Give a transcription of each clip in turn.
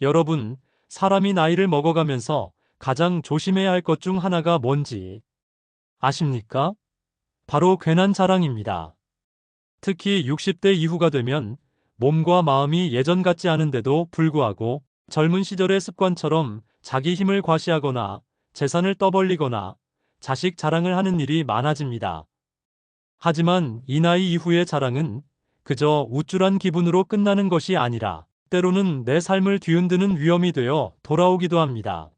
여러분, 사람이 나이를 먹어가면서 가장 조심해야 할 것 중 하나가 뭔지 아십니까? 바로 괜한 자랑입니다. 특히 60대 이후가 되면 몸과 마음이 예전 같지 않은데도 불구하고 젊은 시절의 습관처럼 자기 힘을 과시하거나 재산을 떠벌리거나 자식 자랑을 하는 일이 많아집니다. 하지만 이 나이 이후의 자랑은 그저 우쭐한 기분으로 끝나는 것이 아니라 때로는 내 삶을 뒤흔드는 위험이 되어 돌아오기도 합니다.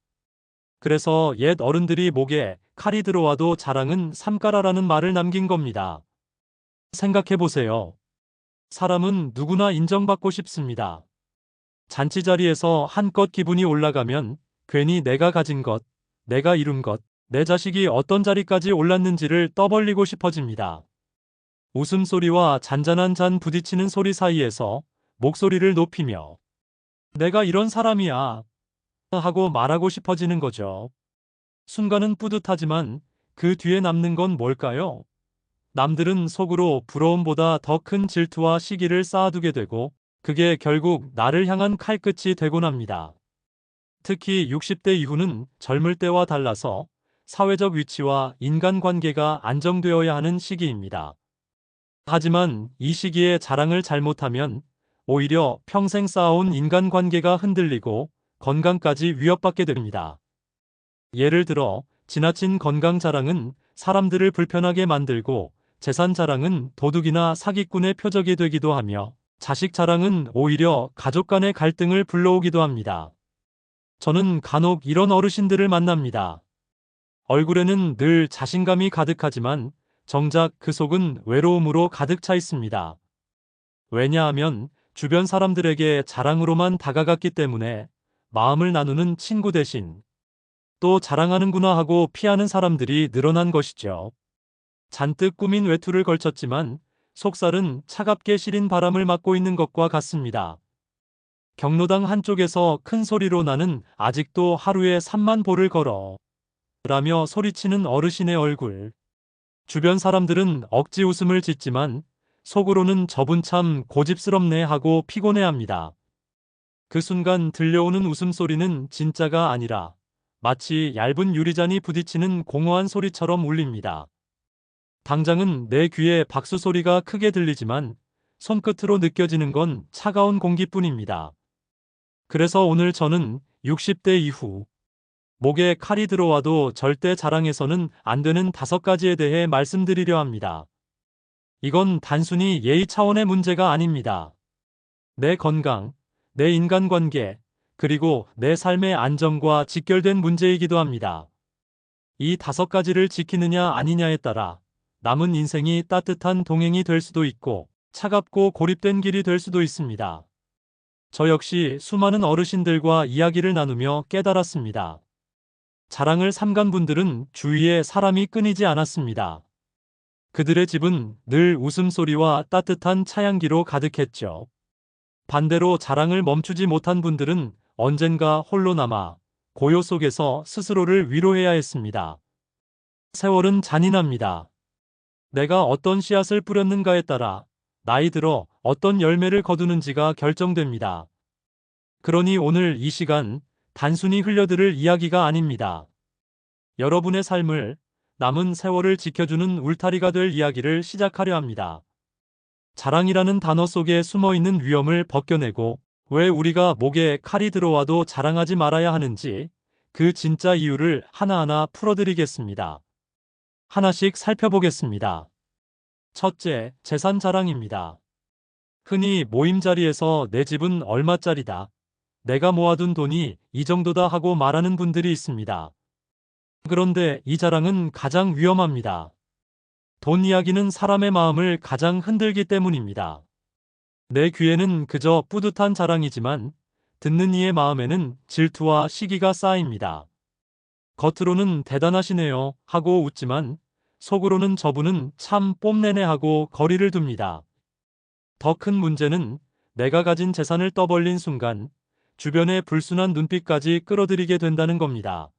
그래서 옛 어른들이 목에 칼이 들어와도 자랑은 삼가라라는 말을 남긴 겁니다. 생각해 보세요. 사람은 누구나 인정받고 싶습니다. 잔치 자리에서 한껏 기분이 올라가면 괜히 내가 가진 것, 내가 이룬 것, 내 자식이 어떤 자리까지 올랐는지를 떠벌리고 싶어집니다. 웃음소리와 잔잔한 잔 부딪히는 소리 사이에서 목소리를 높이며 내가 이런 사람이야 하고 말하고 싶어지는 거죠. 순간은 뿌듯하지만 그 뒤에 남는 건 뭘까요? 남들은 속으로 부러움보다 더 큰 질투와 시기를 쌓아두게 되고 그게 결국 나를 향한 칼끝이 되곤 합니다. 특히 60대 이후는 젊을 때와 달라서 사회적 위치와 인간관계가 안정되어야 하는 시기입니다. 하지만 이 시기에 자랑을 잘못하면 오히려 평생 쌓아온 인간관계가 흔들리고 건강까지 위협받게 됩니다. 예를 들어 지나친 건강 자랑은 사람들을 불편하게 만들고 재산 자랑은 도둑이나 사기꾼의 표적이 되기도 하며 자식 자랑은 오히려 가족 간의 갈등을 불러오기도 합니다. 저는 간혹 이런 어르신들을 만납니다. 얼굴에는 늘 자신감이 가득하지만 정작 그 속은 외로움으로 가득 차 있습니다. 왜냐하면 주변 사람들에게 자랑으로만 다가갔기 때문에 마음을 나누는 친구 대신 또 자랑하는구나 하고 피하는 사람들이 늘어난 것이죠. 잔뜩 꾸민 외투를 걸쳤지만 속살은 차갑게 시린 바람을 맞고 있는 것과 같습니다. 경로당 한쪽에서 큰 소리로 나는 아직도 하루에 3만 보를 걸어 라며 소리치는 어르신의 얼굴. 주변 사람들은 억지 웃음을 짓지만 속으로는 저분 참 고집스럽네 하고 피곤해합니다. 그 순간 들려오는 웃음소리는 진짜가 아니라 마치 얇은 유리잔이 부딪히는 공허한 소리처럼 울립니다. 당장은 내 귀에 박수 소리가 크게 들리지만 손끝으로 느껴지는 건 차가운 공기뿐입니다. 그래서 오늘 저는 60대 이후 목에 칼이 들어와도 절대 자랑해서는 안 되는 5가지에 대해 말씀드리려 합니다. 이건 단순히 예의 차원의 문제가 아닙니다. 내 건강, 내 인간관계, 그리고 내 삶의 안정과 직결된 문제이기도 합니다. 이 5가지를 지키느냐 아니냐에 따라 남은 인생이 따뜻한 동행이 될 수도 있고 차갑고 고립된 길이 될 수도 있습니다. 저 역시 수많은 어르신들과 이야기를 나누며 깨달았습니다. 자랑을 삼간 분들은 주위에 사람이 끊이지 않았습니다. 그들의 집은 늘 웃음소리와 따뜻한 차향기로 가득했죠. 반대로 자랑을 멈추지 못한 분들은 언젠가 홀로 남아 고요 속에서 스스로를 위로해야 했습니다. 세월은 잔인합니다. 내가 어떤 씨앗을 뿌렸는가에 따라 나이 들어 어떤 열매를 거두는지가 결정됩니다. 그러니 오늘 이 시간 단순히 흘려들을 이야기가 아닙니다. 여러분의 삶을 남은 세월을 지켜주는 울타리가 될 이야기를 시작하려 합니다. 자랑이라는 단어 속에 숨어있는 위험을 벗겨내고 왜 우리가 목에 칼이 들어와도 자랑하지 말아야 하는지 그 진짜 이유를 하나하나 풀어드리겠습니다. 하나씩 살펴보겠습니다. 첫째, 재산 자랑입니다. 흔히 모임 자리에서 내 집은 얼마짜리다, 내가 모아둔 돈이 이 정도다 하고 말하는 분들이 있습니다. 그런데 이 자랑은 가장 위험합니다. 돈 이야기는 사람의 마음을 가장 흔들기 때문입니다. 내 귀에는 그저 뿌듯한 자랑이지만 듣는 이의 마음에는 질투와 시기가 쌓입니다. 겉으로는 대단하시네요 하고 웃지만 속으로는 저분은 참 뽐내네 하고 거리를 둡니다. 더 큰 문제는 내가 가진 재산을 떠벌린 순간 주변의 불순한 눈빛까지 끌어들이게 된다는 겁니다.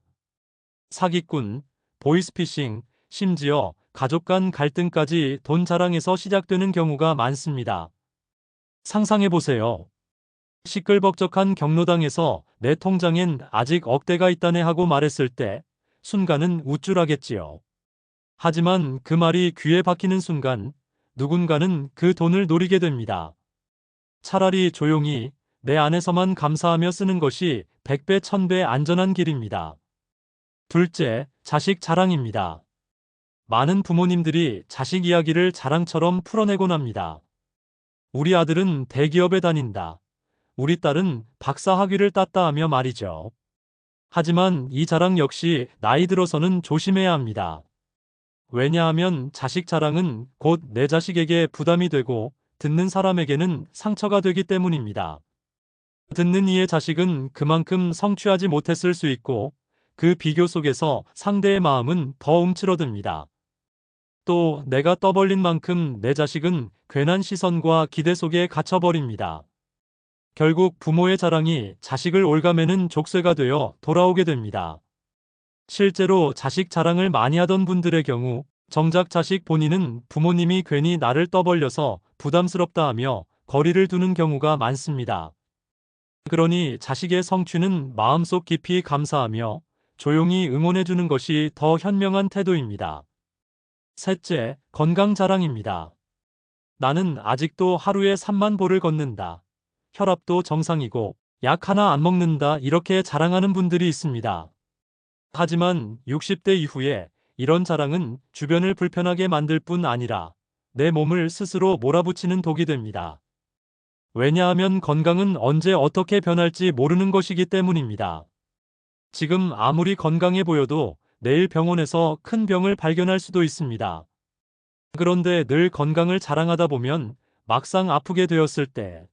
사기꾼, 보이스피싱, 심지어 가족 간 갈등까지 돈 자랑에서 시작되는 경우가 많습니다. 상상해 보세요. 시끌벅적한 경로당에서 내 통장엔 아직 억대가 있다네 하고 말했을 때 순간은 우쭐하겠지요. 하지만 그 말이 귀에 박히는 순간 누군가는 그 돈을 노리게 됩니다. 차라리 조용히 내 안에서만 감사하며 쓰는 것이 100배, 1000배 안전한 길입니다. 둘째, 자식 자랑입니다. 많은 부모님들이 자식 이야기를 자랑처럼 풀어내곤 합니다. 우리 아들은 대기업에 다닌다. 우리 딸은 박사 학위를 땄다 하며 말이죠. 하지만 이 자랑 역시 나이 들어서는 조심해야 합니다. 왜냐하면 자식 자랑은 곧 내 자식에게 부담이 되고 듣는 사람에게는 상처가 되기 때문입니다. 듣는 이의 자식은 그만큼 성취하지 못했을 수 있고 그 비교 속에서 상대의 마음은 더 움츠러듭니다. 또 내가 떠벌린 만큼 내 자식은 괜한 시선과 기대 속에 갇혀버립니다. 결국 부모의 자랑이 자식을 올가매는 족쇄가 되어 돌아오게 됩니다. 실제로 자식 자랑을 많이 하던 분들의 경우 정작 자식 본인은 부모님이 괜히 나를 떠벌려서 부담스럽다 하며 거리를 두는 경우가 많습니다. 그러니 자식의 성취는 마음속 깊이 감사하며 조용히 응원해주는 것이 더 현명한 태도입니다. 셋째, 건강 자랑입니다. 나는 아직도 하루에 3만 보를 걷는다. 혈압도 정상이고 약 하나 안 먹는다, 이렇게 자랑하는 분들이 있습니다. 하지만 60대 이후에 이런 자랑은 주변을 불편하게 만들 뿐 아니라 내 몸을 스스로 몰아붙이는 독이 됩니다. 왜냐하면 건강은 언제 어떻게 변할지 모르는 것이기 때문입니다. 지금 아무리 건강해 보여도 내일 병원에서 큰 병을 발견할 수도 있습니다. 그런데 늘 건강을 자랑하다 보면 막상 아프게 되었을 때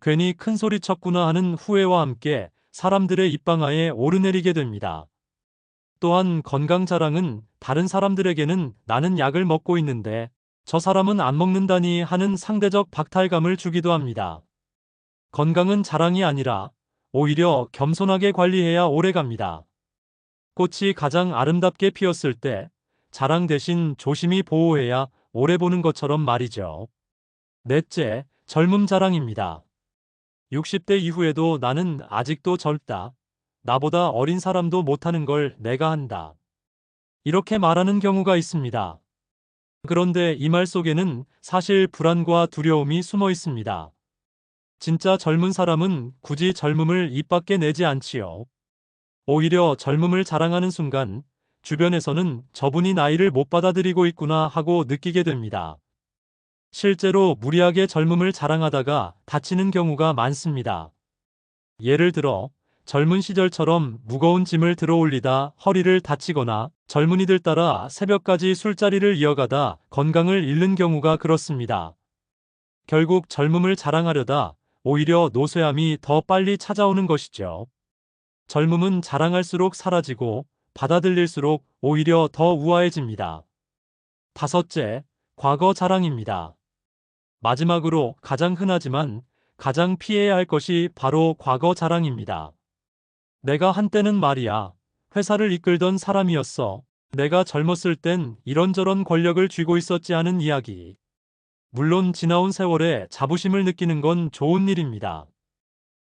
괜히 큰 소리 쳤구나 하는 후회와 함께 사람들의 입방아에 오르내리게 됩니다. 또한 건강 자랑은 다른 사람들에게는 나는 약을 먹고 있는데 저 사람은 안 먹는다니 하는 상대적 박탈감을 주기도 합니다. 건강은 자랑이 아니라 오히려 겸손하게 관리해야 오래갑니다. 꽃이 가장 아름답게 피었을 때 자랑 대신 조심히 보호해야 오래 보는 것처럼 말이죠. 넷째, 젊음 자랑입니다. 60대 이후에도 나는 아직도 젊다. 나보다 어린 사람도 못하는 걸 내가 한다. 이렇게 말하는 경우가 있습니다. 그런데 이 말 속에는 사실 불안과 두려움이 숨어 있습니다. 진짜 젊은 사람은 굳이 젊음을 입 밖에 내지 않지요. 오히려 젊음을 자랑하는 순간 주변에서는 저분이 나이를 못 받아들이고 있구나 하고 느끼게 됩니다. 실제로 무리하게 젊음을 자랑하다가 다치는 경우가 많습니다. 예를 들어 젊은 시절처럼 무거운 짐을 들어 올리다 허리를 다치거나 젊은이들 따라 새벽까지 술자리를 이어가다 건강을 잃는 경우가 그렇습니다. 결국 젊음을 자랑하려다 오히려 노쇠함이 더 빨리 찾아오는 것이죠. 젊음은 자랑할수록 사라지고 받아들일수록 오히려 더 우아해집니다. 다섯째, 과거 자랑입니다. 마지막으로 가장 흔하지만 가장 피해야 할 것이 바로 과거 자랑입니다. 내가 한때는 말이야, 회사를 이끌던 사람이었어. 내가 젊었을 땐 이런저런 권력을 쥐고 있었지 하는 이야기. 물론 지나온 세월에 자부심을 느끼는 건 좋은 일입니다.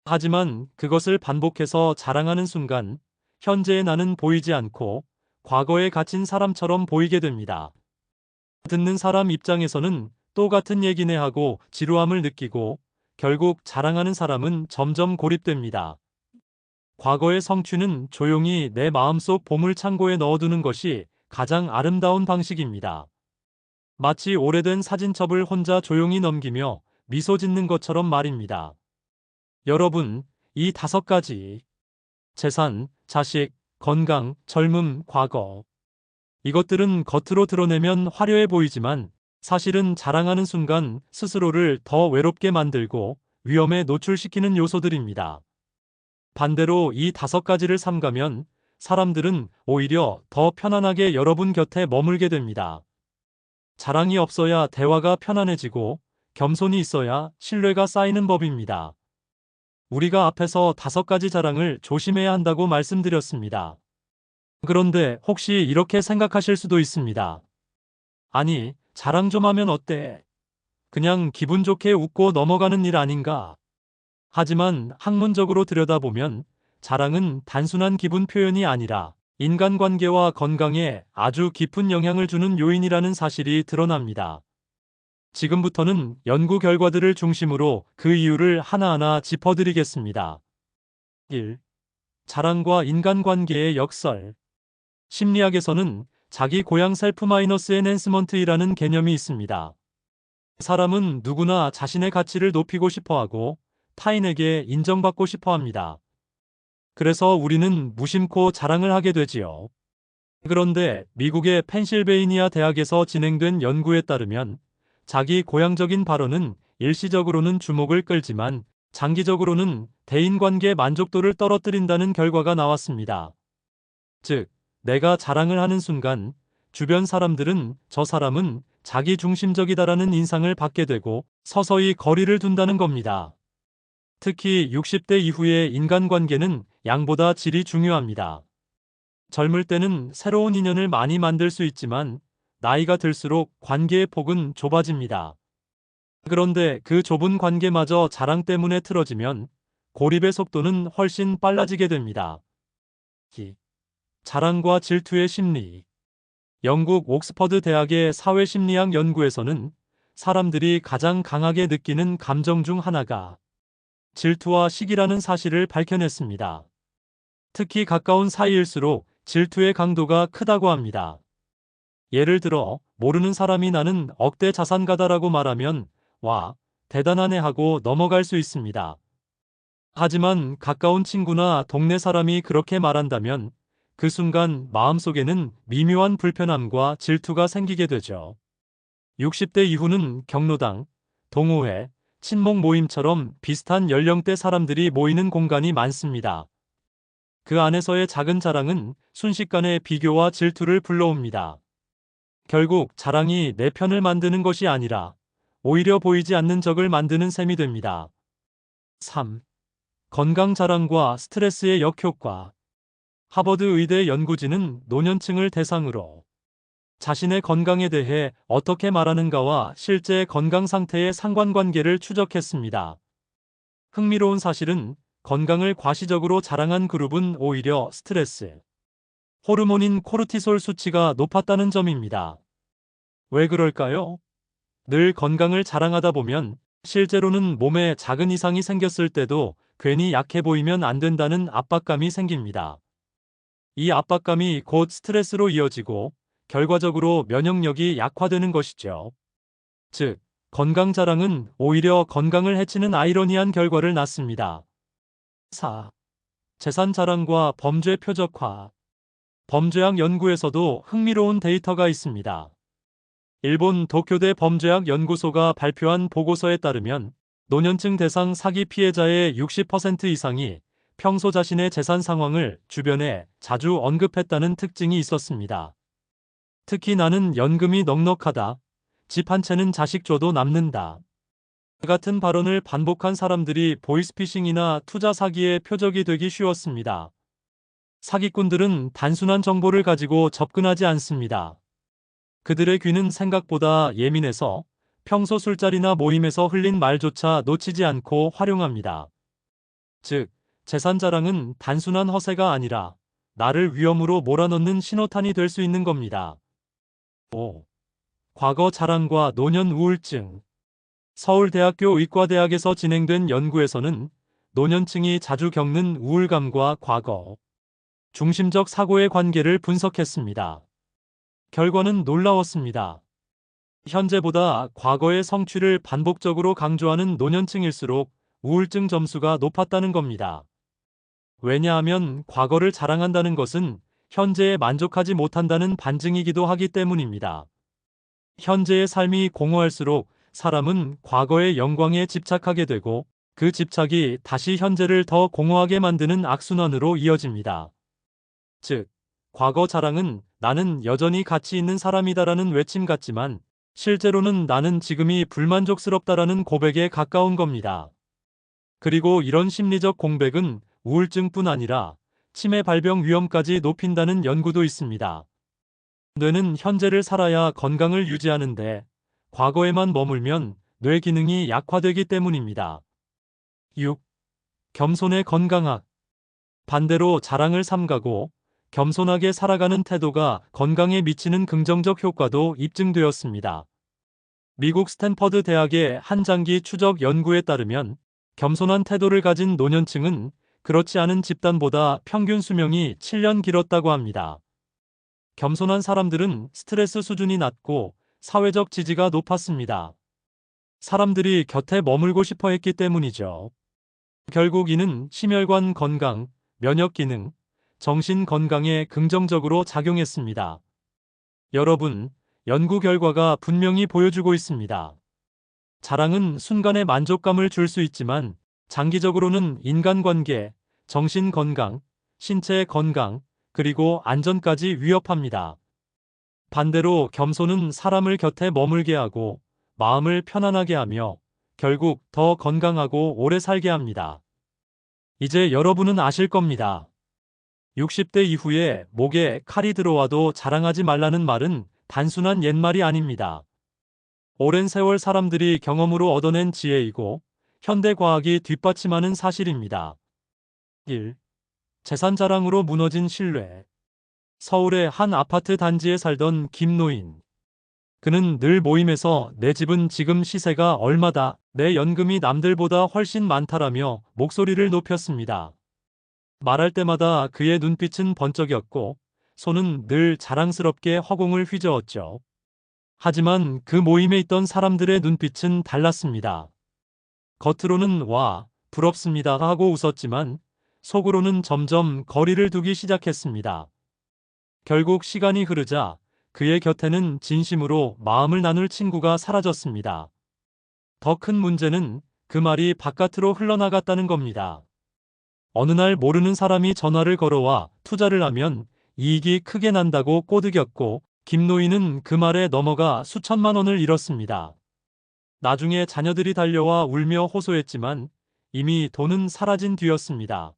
하지만 그것을 반복해서 자랑하는 순간 현재의 나는 보이지 않고 과거에 갇힌 사람처럼 보이게 됩니다. 듣는 사람 입장에서는 똑같은 얘기네 하고 지루함을 느끼고 결국 자랑하는 사람은 점점 고립됩니다. 과거의 성취는 조용히 내 마음속 보물창고에 넣어두는 것이 가장 아름다운 방식입니다. 마치 오래된 사진첩을 혼자 조용히 넘기며 미소 짓는 것처럼 말입니다. 여러분, 이 5가지 재산, 자식, 건강, 젊음, 과거, 이것들은 겉으로 드러내면 화려해 보이지만 사실은 자랑하는 순간 스스로를 더 외롭게 만들고 위험에 노출시키는 요소들입니다. 반대로 이 5가지를 삼가면 사람들은 오히려 더 편안하게 여러분 곁에 머물게 됩니다. 자랑이 없어야 대화가 편안해지고 겸손이 있어야 신뢰가 쌓이는 법입니다. 우리가 앞에서 5가지 자랑을 조심해야 한다고 말씀드렸습니다. 그런데 혹시 이렇게 생각하실 수도 있습니다. 아니, 자랑 좀 하면 어때? 그냥 기분 좋게 웃고 넘어가는 일 아닌가? 하지만 학문적으로 들여다보면 자랑은 단순한 기분 표현이 아니라 인간관계와 건강에 아주 깊은 영향을 주는 요인이라는 사실이 드러납니다. 지금부터는 연구 결과들을 중심으로 그 이유를 하나하나 짚어드리겠습니다. 1. 자랑과 인간관계의 역설. 심리학에서는 자기 고양 셀프 마이너스 엔핸스먼트이라는 개념이 있습니다. 사람은 누구나 자신의 가치를 높이고 싶어하고 타인에게 인정받고 싶어합니다. 그래서 우리는 무심코 자랑을 하게 되지요. 그런데 미국의 펜실베이니아 대학에서 진행된 연구에 따르면 자기 고향적인 발언은 일시적으로는 주목을 끌지만 장기적으로는 대인관계 만족도를 떨어뜨린다는 결과가 나왔습니다. 즉, 내가 자랑을 하는 순간 주변 사람들은 저 사람은 자기 중심적이다라는 인상을 받게 되고 서서히 거리를 둔다는 겁니다. 특히 60대 이후의 인간관계는 양보다 질이 중요합니다. 젊을 때는 새로운 인연을 많이 만들 수 있지만 나이가 들수록 관계의 폭은 좁아집니다. 그런데 그 좁은 관계마저 자랑 때문에 틀어지면 고립의 속도는 훨씬 빨라지게 됩니다. 자랑과 질투의 심리. 영국 옥스퍼드 대학의 사회심리학 연구에서는 사람들이 가장 강하게 느끼는 감정 중 하나가 질투와 시기라는 사실을 밝혀냈습니다. 특히 가까운 사이일수록 질투의 강도가 크다고 합니다. 예를 들어 모르는 사람이 나는 억대 자산가다라고 말하면 와, 대단하네 하고 넘어갈 수 있습니다. 하지만 가까운 친구나 동네 사람이 그렇게 말한다면 그 순간 마음속에는 미묘한 불편함과 질투가 생기게 되죠. 60대 이후는 경로당, 동호회, 친목 모임처럼 비슷한 연령대 사람들이 모이는 공간이 많습니다. 그 안에서의 작은 자랑은 순식간에 비교와 질투를 불러옵니다. 결국 자랑이 내 편을 만드는 것이 아니라 오히려 보이지 않는 적을 만드는 셈이 됩니다. 3. 건강 자랑과 스트레스의 역효과. 하버드 의대 연구진은 노년층을 대상으로 자신의 건강에 대해 어떻게 말하는가와 실제 건강 상태의 상관관계를 추적했습니다. 흥미로운 사실은 건강을 과시적으로 자랑한 그룹은 오히려 스트레스, 호르몬인 코르티솔 수치가 높았다는 점입니다. 왜 그럴까요? 늘 건강을 자랑하다 보면 실제로는 몸에 작은 이상이 생겼을 때도 괜히 약해 보이면 안 된다는 압박감이 생깁니다. 이 압박감이 곧 스트레스로 이어지고 결과적으로 면역력이 약화되는 것이죠. 즉, 건강 자랑은 오히려 건강을 해치는 아이러니한 결과를 낳습니다. 4. 재산 자랑과 범죄 표적화. 범죄학 연구에서도 흥미로운 데이터가 있습니다. 일본 도쿄대 범죄학 연구소가 발표한 보고서에 따르면 노년층 대상 사기 피해자의 60% 이상이 평소 자신의 재산 상황을 주변에 자주 언급했다는 특징이 있었습니다. 특히 나는 연금이 넉넉하다, 집 한 채는 자식 줘도 남는다 같은 발언을 반복한 사람들이 보이스피싱이나 투자 사기의 표적이 되기 쉬웠습니다. 사기꾼들은 단순한 정보를 가지고 접근하지 않습니다. 그들의 귀는 생각보다 예민해서 평소 술자리나 모임에서 흘린 말조차 놓치지 않고 활용합니다. 즉, 재산 자랑은 단순한 허세가 아니라 나를 위험으로 몰아넣는 신호탄이 될 수 있는 겁니다. 5. 과거 자랑과 노년 우울증. 서울대학교 의과대학에서 진행된 연구에서는 노년층이 자주 겪는 우울감과 과거, 중심적 사고의 관계를 분석했습니다. 결과는 놀라웠습니다. 현재보다 과거의 성취를 반복적으로 강조하는 노년층일수록 우울증 점수가 높았다는 겁니다. 왜냐하면 과거를 자랑한다는 것은 현재에 만족하지 못한다는 반증이기도 하기 때문입니다. 현재의 삶이 공허할수록 사람은 과거의 영광에 집착하게 되고 그 집착이 다시 현재를 더 공허하게 만드는 악순환으로 이어집니다. 즉, 과거 자랑은 나는 여전히 가치 있는 사람이다라는 외침 같지만 실제로는 나는 지금이 불만족스럽다라는 고백에 가까운 겁니다. 그리고 이런 심리적 공백은 우울증뿐 아니라 치매 발병 위험까지 높인다는 연구도 있습니다. 뇌는 현재를 살아야 건강을 유지하는데 과거에만 머물면 뇌 기능이 약화되기 때문입니다. 6. 겸손의 건강학. 반대로 자랑을 삼가고 겸손하게 살아가는 태도가 건강에 미치는 긍정적 효과도 입증되었습니다. 미국 스탠퍼드 대학의 한 장기 추적 연구에 따르면 겸손한 태도를 가진 노년층은 그렇지 않은 집단보다 평균 수명이 7년 길었다고 합니다. 겸손한 사람들은 스트레스 수준이 낮고 사회적 지지가 높았습니다. 사람들이 곁에 머물고 싶어 했기 때문이죠. 결국 이는 심혈관 건강, 면역 기능, 정신 건강에 긍정적으로 작용했습니다. 여러분, 연구 결과가 분명히 보여주고 있습니다. 자랑은 순간의 만족감을 줄 수 있지만 장기적으로는 인간관계, 정신 건강, 신체 건강, 그리고 안전까지 위협합니다. 반대로 겸손은 사람을 곁에 머물게 하고 마음을 편안하게 하며 결국 더 건강하고 오래 살게 합니다. 이제 여러분은 아실 겁니다. 60대 이후에 목에 칼이 들어와도 자랑하지 말라는 말은 단순한 옛말이 아닙니다. 오랜 세월 사람들이 경험으로 얻어낸 지혜이고 현대 과학이 뒷받침하는 사실입니다. 1. 재산 자랑으로 무너진 신뢰. 서울의 한 아파트 단지에 살던 김노인. 그는 늘 모임에서 내 집은 지금 시세가 얼마다, 내 연금이 남들보다 훨씬 많다라며 목소리를 높였습니다. 말할 때마다 그의 눈빛은 번쩍였고 손은 늘 자랑스럽게 허공을 휘저었죠. 하지만 그 모임에 있던 사람들의 눈빛은 달랐습니다. 겉으로는 와, 부럽습니다 하고 웃었지만 속으로는 점점 거리를 두기 시작했습니다. 결국 시간이 흐르자 그의 곁에는 진심으로 마음을 나눌 친구가 사라졌습니다. 더 큰 문제는 그 말이 바깥으로 흘러나갔다는 겁니다. 어느 날 모르는 사람이 전화를 걸어와 투자를 하면 이익이 크게 난다고 꼬드겼고 김노인은 그 말에 넘어가 수천만 원을 잃었습니다. 나중에 자녀들이 달려와 울며 호소했지만 이미 돈은 사라진 뒤였습니다.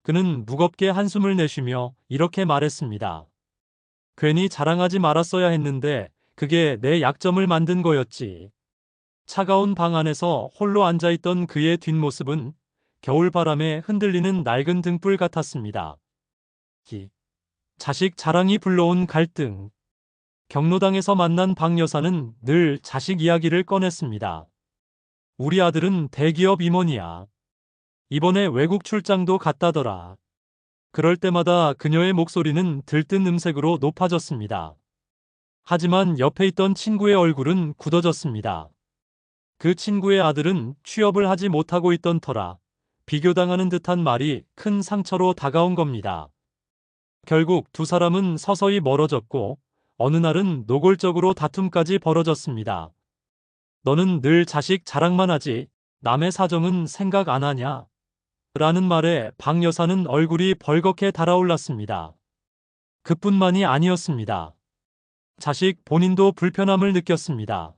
그는 무겁게 한숨을 내쉬며 이렇게 말했습니다. 괜히 자랑하지 말았어야 했는데 그게 내 약점을 만든 거였지. 차가운 방 안에서 홀로 앉아있던 그의 뒷모습은 겨울바람에 흔들리는 낡은 등불 같았습니다. 자식 자랑이 불러온 갈등. 경로당에서 만난 박 여사는 늘 자식 이야기를 꺼냈습니다. 우리 아들은 대기업 임원이야. 이번에 외국 출장도 갔다더라. 그럴 때마다 그녀의 목소리는 들뜬 음색으로 높아졌습니다. 하지만 옆에 있던 친구의 얼굴은 굳어졌습니다. 그 친구의 아들은 취업을 하지 못하고 있던 터라 비교당하는 듯한 말이 큰 상처로 다가온 겁니다. 결국 두 사람은 서서히 멀어졌고 어느 날은 노골적으로 다툼까지 벌어졌습니다. 너는 늘 자식 자랑만 하지 남의 사정은 생각 안 하냐? 라는 말에 박 여사는 얼굴이 벌겋게 달아올랐습니다. 그뿐만이 아니었습니다. 자식 본인도 불편함을 느꼈습니다.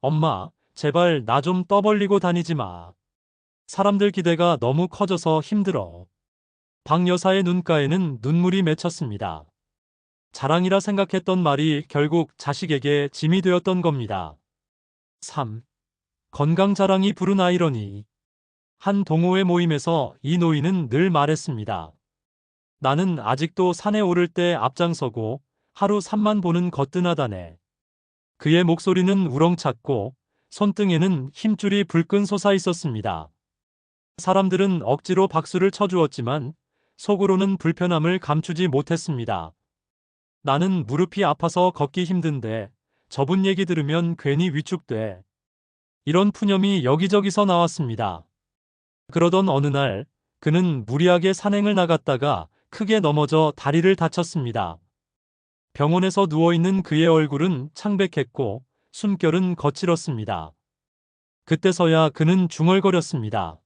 엄마, 제발 나 좀 떠벌리고 다니지 마. 사람들 기대가 너무 커져서 힘들어. 박 여사의 눈가에는 눈물이 맺혔습니다. 자랑이라 생각했던 말이 결국 자식에게 짐이 되었던 겁니다. 3. 건강 자랑이 부른 아이러니. 한 동호회 모임에서 이 노인은 늘 말했습니다. 나는 아직도 산에 오를 때 앞장서고 하루 산만 보는 거뜬하다네. 그의 목소리는 우렁찼고 손등에는 힘줄이 불끈 솟아 있었습니다. 사람들은 억지로 박수를 쳐주었지만 속으로는 불편함을 감추지 못했습니다. 나는 무릎이 아파서 걷기 힘든데 저분 얘기 들으면 괜히 위축돼. 이런 푸념이 여기저기서 나왔습니다. 그러던 어느 날 그는 무리하게 산행을 나갔다가 크게 넘어져 다리를 다쳤습니다. 병원에서 누워있는 그의 얼굴은 창백했고 숨결은 거칠었습니다. 그때서야 그는 중얼거렸습니다.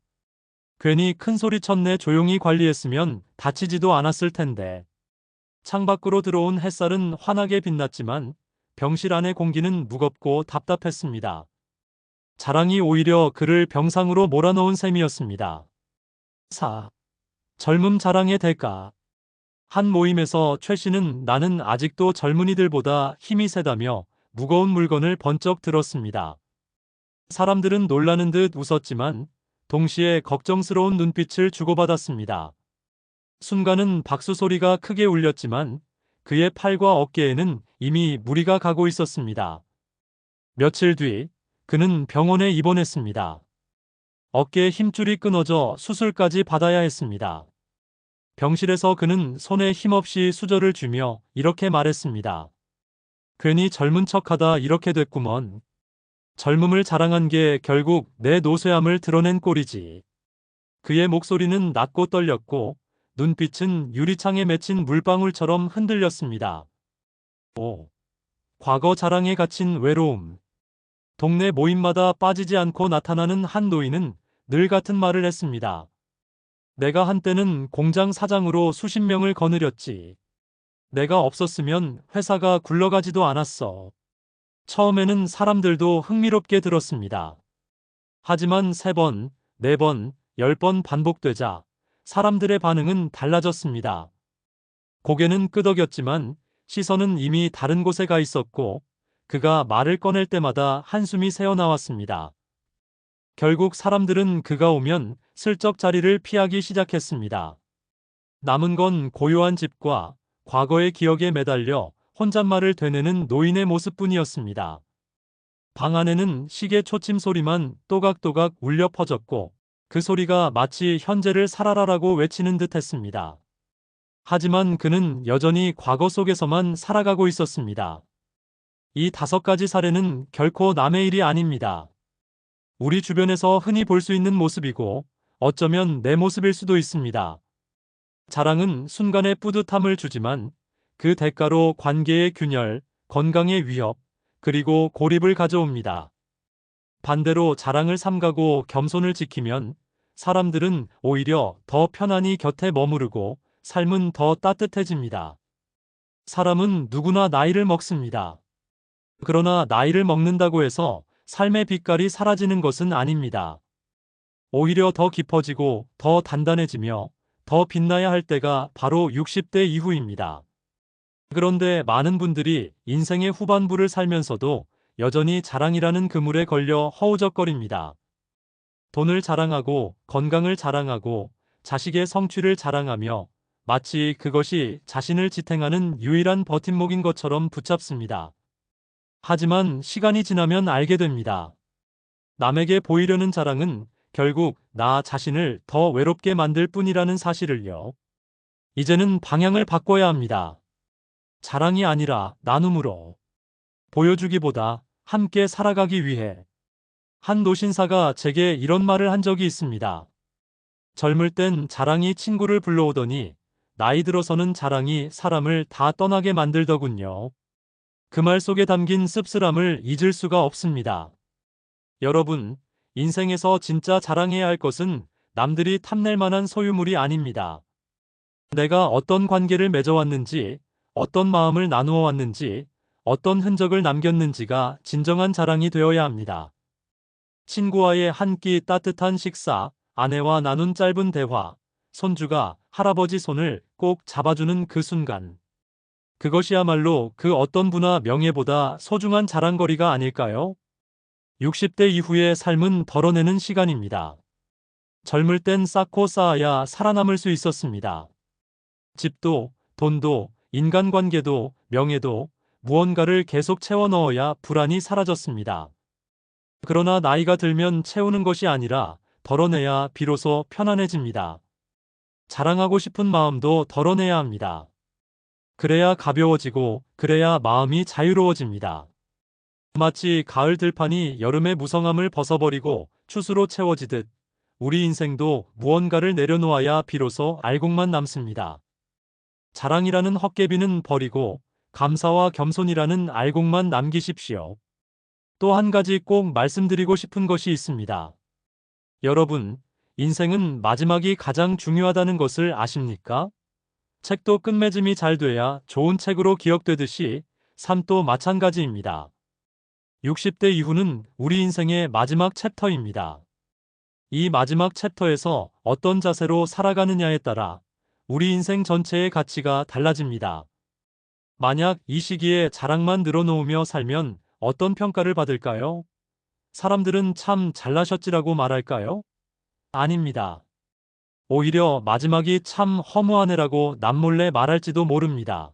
괜히 큰 소리 쳤네. 조용히 관리했으면 다치지도 않았을 텐데. 창밖으로 들어온 햇살은 환하게 빛났지만 병실 안의 공기는 무겁고 답답했습니다. 자랑이 오히려 그를 병상으로 몰아넣은 셈이었습니다. 4. 젊음 자랑의 대가. 한 모임에서 최 씨는 나는 아직도 젊은이들보다 힘이 세다며 무거운 물건을 번쩍 들었습니다. 사람들은 놀라는 듯 웃었지만 동시에 걱정스러운 눈빛을 주고받았습니다. 순간은 박수 소리가 크게 울렸지만 그의 팔과 어깨에는 이미 무리가 가고 있었습니다. 며칠 뒤 그는 병원에 입원했습니다. 어깨에 힘줄이 끊어져 수술까지 받아야 했습니다. 병실에서 그는 손에 힘없이 수저를 쥐며 이렇게 말했습니다. 괜히 젊은 척하다 이렇게 됐구먼. 젊음을 자랑한 게 결국 내 노쇠함을 드러낸 꼴이지. 그의 목소리는 낮고 떨렸고 눈빛은 유리창에 맺힌 물방울처럼 흔들렸습니다. 과거 자랑에 갇힌 외로움. 동네 모임마다 빠지지 않고 나타나는 한 노인은 늘 같은 말을 했습니다. 내가 한때는 공장 사장으로 수십 명을 거느렸지. 내가 없었으면 회사가 굴러가지도 않았어. 처음에는 사람들도 흥미롭게 들었습니다. 하지만 3번, 4번, 10번 반복되자 사람들의 반응은 달라졌습니다. 고개는 끄덕였지만 시선은 이미 다른 곳에 가 있었고 그가 말을 꺼낼 때마다 한숨이 새어나왔습니다. 결국 사람들은 그가 오면 슬쩍 자리를 피하기 시작했습니다. 남은 건 고요한 집과 과거의 기억에 매달려 혼잣말을 되뇌는 노인의 모습뿐이었습니다. 방 안에는 시계 초침 소리만 또각또각 울려 퍼졌고 그 소리가 마치 현재를 살아라라고 외치는 듯 했습니다. 하지만 그는 여전히 과거 속에서만 살아가고 있었습니다. 이 5가지 사례는 결코 남의 일이 아닙니다. 우리 주변에서 흔히 볼 수 있는 모습이고 어쩌면 내 모습일 수도 있습니다. 자랑은 순간의 뿌듯함을 주지만 그 대가로 관계의 균열, 건강의 위협, 그리고 고립을 가져옵니다. 반대로 자랑을 삼가고 겸손을 지키면 사람들은 오히려 더 편안히 곁에 머무르고 삶은 더 따뜻해집니다. 사람은 누구나 나이를 먹습니다. 그러나 나이를 먹는다고 해서 삶의 빛깔이 사라지는 것은 아닙니다. 오히려 더 깊어지고 더 단단해지며 더 빛나야 할 때가 바로 60대 이후입니다. 그런데 많은 분들이 인생의 후반부를 살면서도 여전히 자랑이라는 그물에 걸려 허우적거립니다. 돈을 자랑하고 건강을 자랑하고 자식의 성취를 자랑하며 마치 그것이 자신을 지탱하는 유일한 버팀목인 것처럼 붙잡습니다. 하지만 시간이 지나면 알게 됩니다. 남에게 보이려는 자랑은 결국 나 자신을 더 외롭게 만들 뿐이라는 사실을요. 이제는 방향을 바꿔야 합니다. 자랑이 아니라 나눔으로. 보여주기보다 함께 살아가기 위해. 한 노신사가 제게 이런 말을 한 적이 있습니다. 젊을 땐 자랑이 친구를 불러오더니 나이 들어서는 자랑이 사람을 다 떠나게 만들더군요. 그 말 속에 담긴 씁쓸함을 잊을 수가 없습니다. 여러분, 인생에서 진짜 자랑해야 할 것은 남들이 탐낼 만한 소유물이 아닙니다. 내가 어떤 관계를 맺어왔는지, 어떤 마음을 나누어 왔는지, 어떤 흔적을 남겼는지가 진정한 자랑이 되어야 합니다. 친구와의 한 끼 따뜻한 식사, 아내와 나눈 짧은 대화, 손주가 할아버지 손을 꼭 잡아주는 그 순간. 그것이야말로 그 어떤 부나 명예보다 소중한 자랑거리가 아닐까요? 60대 이후의 삶은 덜어내는 시간입니다. 젊을 땐 쌓고 쌓아야 살아남을 수 있었습니다. 집도, 돈도, 인간관계도, 명예도 무언가를 계속 채워 넣어야 불안이 사라졌습니다. 그러나 나이가 들면 채우는 것이 아니라 덜어내야 비로소 편안해집니다. 자랑하고 싶은 마음도 덜어내야 합니다. 그래야 가벼워지고 그래야 마음이 자유로워집니다. 마치 가을 들판이 여름의 무성함을 벗어버리고 추수로 채워지듯 우리 인생도 무언가를 내려놓아야 비로소 알곡만 남습니다. 자랑이라는 헛개비는 버리고 감사와 겸손이라는 알곡만 남기십시오. 또 한 가지 꼭 말씀드리고 싶은 것이 있습니다. 여러분, 인생은 마지막이 가장 중요하다는 것을 아십니까? 책도 끝맺음이 잘 돼야 좋은 책으로 기억되듯이 삶도 마찬가지입니다. 60대 이후는 우리 인생의 마지막 챕터입니다. 이 마지막 챕터에서 어떤 자세로 살아가느냐에 따라 우리 인생 전체의 가치가 달라집니다. 만약 이 시기에 자랑만 늘어놓으며 살면 어떤 평가를 받을까요? 사람들은 참 잘나셨지라고 말할까요? 아닙니다. 오히려 마지막이 참 허무하네라고 남몰래 말할지도 모릅니다.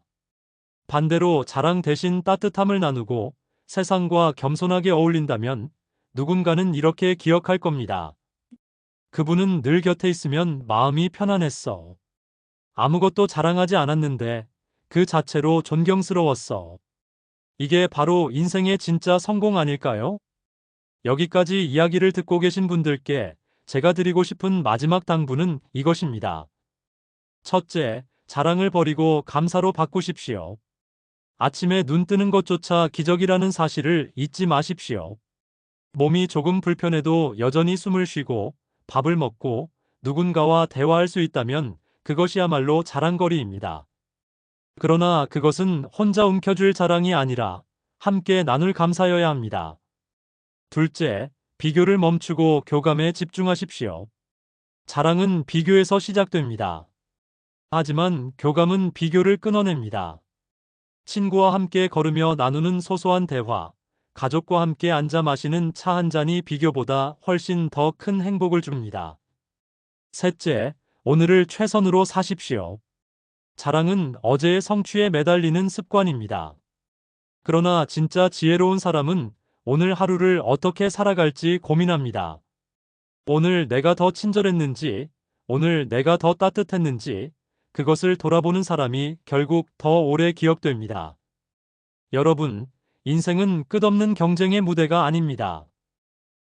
반대로 자랑 대신 따뜻함을 나누고 세상과 겸손하게 어울린다면 누군가는 이렇게 기억할 겁니다. 그분은 늘 곁에 있으면 마음이 편안했어. 아무것도 자랑하지 않았는데 그 자체로 존경스러웠어. 이게 바로 인생의 진짜 성공 아닐까요? 여기까지 이야기를 듣고 계신 분들께 제가 드리고 싶은 마지막 당부는 이것입니다. 첫째, 자랑을 버리고 감사로 바꾸십시오. 아침에 눈 뜨는 것조차 기적이라는 사실을 잊지 마십시오. 몸이 조금 불편해도 여전히 숨을 쉬고 밥을 먹고 누군가와 대화할 수 있다면 그것이야말로 자랑거리입니다. 그러나 그것은 혼자 움켜쥘 자랑이 아니라 함께 나눌 감사여야 합니다. 둘째, 비교를 멈추고 교감에 집중하십시오. 자랑은 비교에서 시작됩니다. 하지만 교감은 비교를 끊어냅니다. 친구와 함께 걸으며 나누는 소소한 대화, 가족과 함께 앉아 마시는 차 한 잔이 비교보다 훨씬 더 큰 행복을 줍니다. 셋째, 오늘을 최선으로 사십시오. 자랑은 어제의 성취에 매달리는 습관입니다. 그러나 진짜 지혜로운 사람은 오늘 하루를 어떻게 살아갈지 고민합니다. 오늘 내가 더 친절했는지, 오늘 내가 더 따뜻했는지, 그것을 돌아보는 사람이 결국 더 오래 기억됩니다. 여러분, 인생은 끝없는 경쟁의 무대가 아닙니다.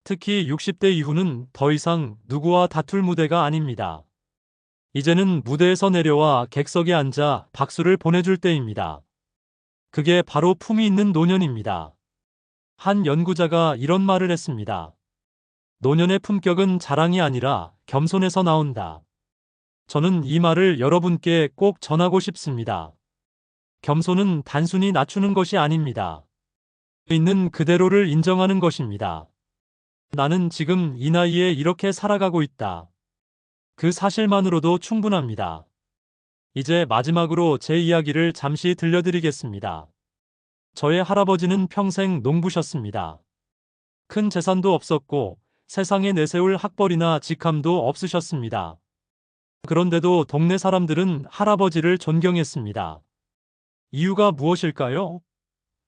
특히 60대 이후는 더 이상 누구와 다툴 무대가 아닙니다. 이제는 무대에서 내려와 객석에 앉아 박수를 보내줄 때입니다. 그게 바로 품이 있는 노년입니다. 한 연구자가 이런 말을 했습니다. 노년의 품격은 자랑이 아니라 겸손에서 나온다. 저는 이 말을 여러분께 꼭 전하고 싶습니다. 겸손은 단순히 낮추는 것이 아닙니다. 있는 그대로를 인정하는 것입니다. 나는 지금 이 나이에 이렇게 살아가고 있다. 그 사실만으로도 충분합니다. 이제 마지막으로 제 이야기를 잠시 들려드리겠습니다. 저의 할아버지는 평생 농부셨습니다. 큰 재산도 없었고 세상에 내세울 학벌이나 직함도 없으셨습니다. 그런데도 동네 사람들은 할아버지를 존경했습니다. 이유가 무엇일까요?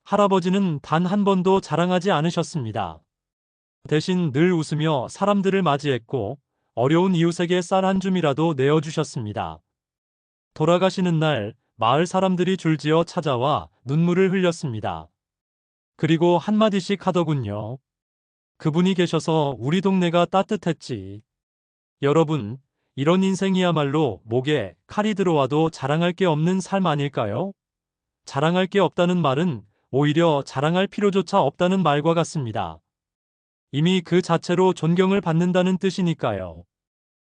할아버지는 단 한 번도 자랑하지 않으셨습니다. 대신 늘 웃으며 사람들을 맞이했고 어려운 이웃에게 쌀 한 줌이라도 내어주셨습니다. 돌아가시는 날 마을 사람들이 줄지어 찾아와 눈물을 흘렸습니다. 그리고 한마디씩 하더군요. 그분이 계셔서 우리 동네가 따뜻했지. 여러분, 이런 인생이야말로 목에 칼이 들어와도 자랑할 게 없는 삶 아닐까요? 자랑할 게 없다는 말은 오히려 자랑할 필요조차 없다는 말과 같습니다. 이미 그 자체로 존경을 받는다는 뜻이니까요.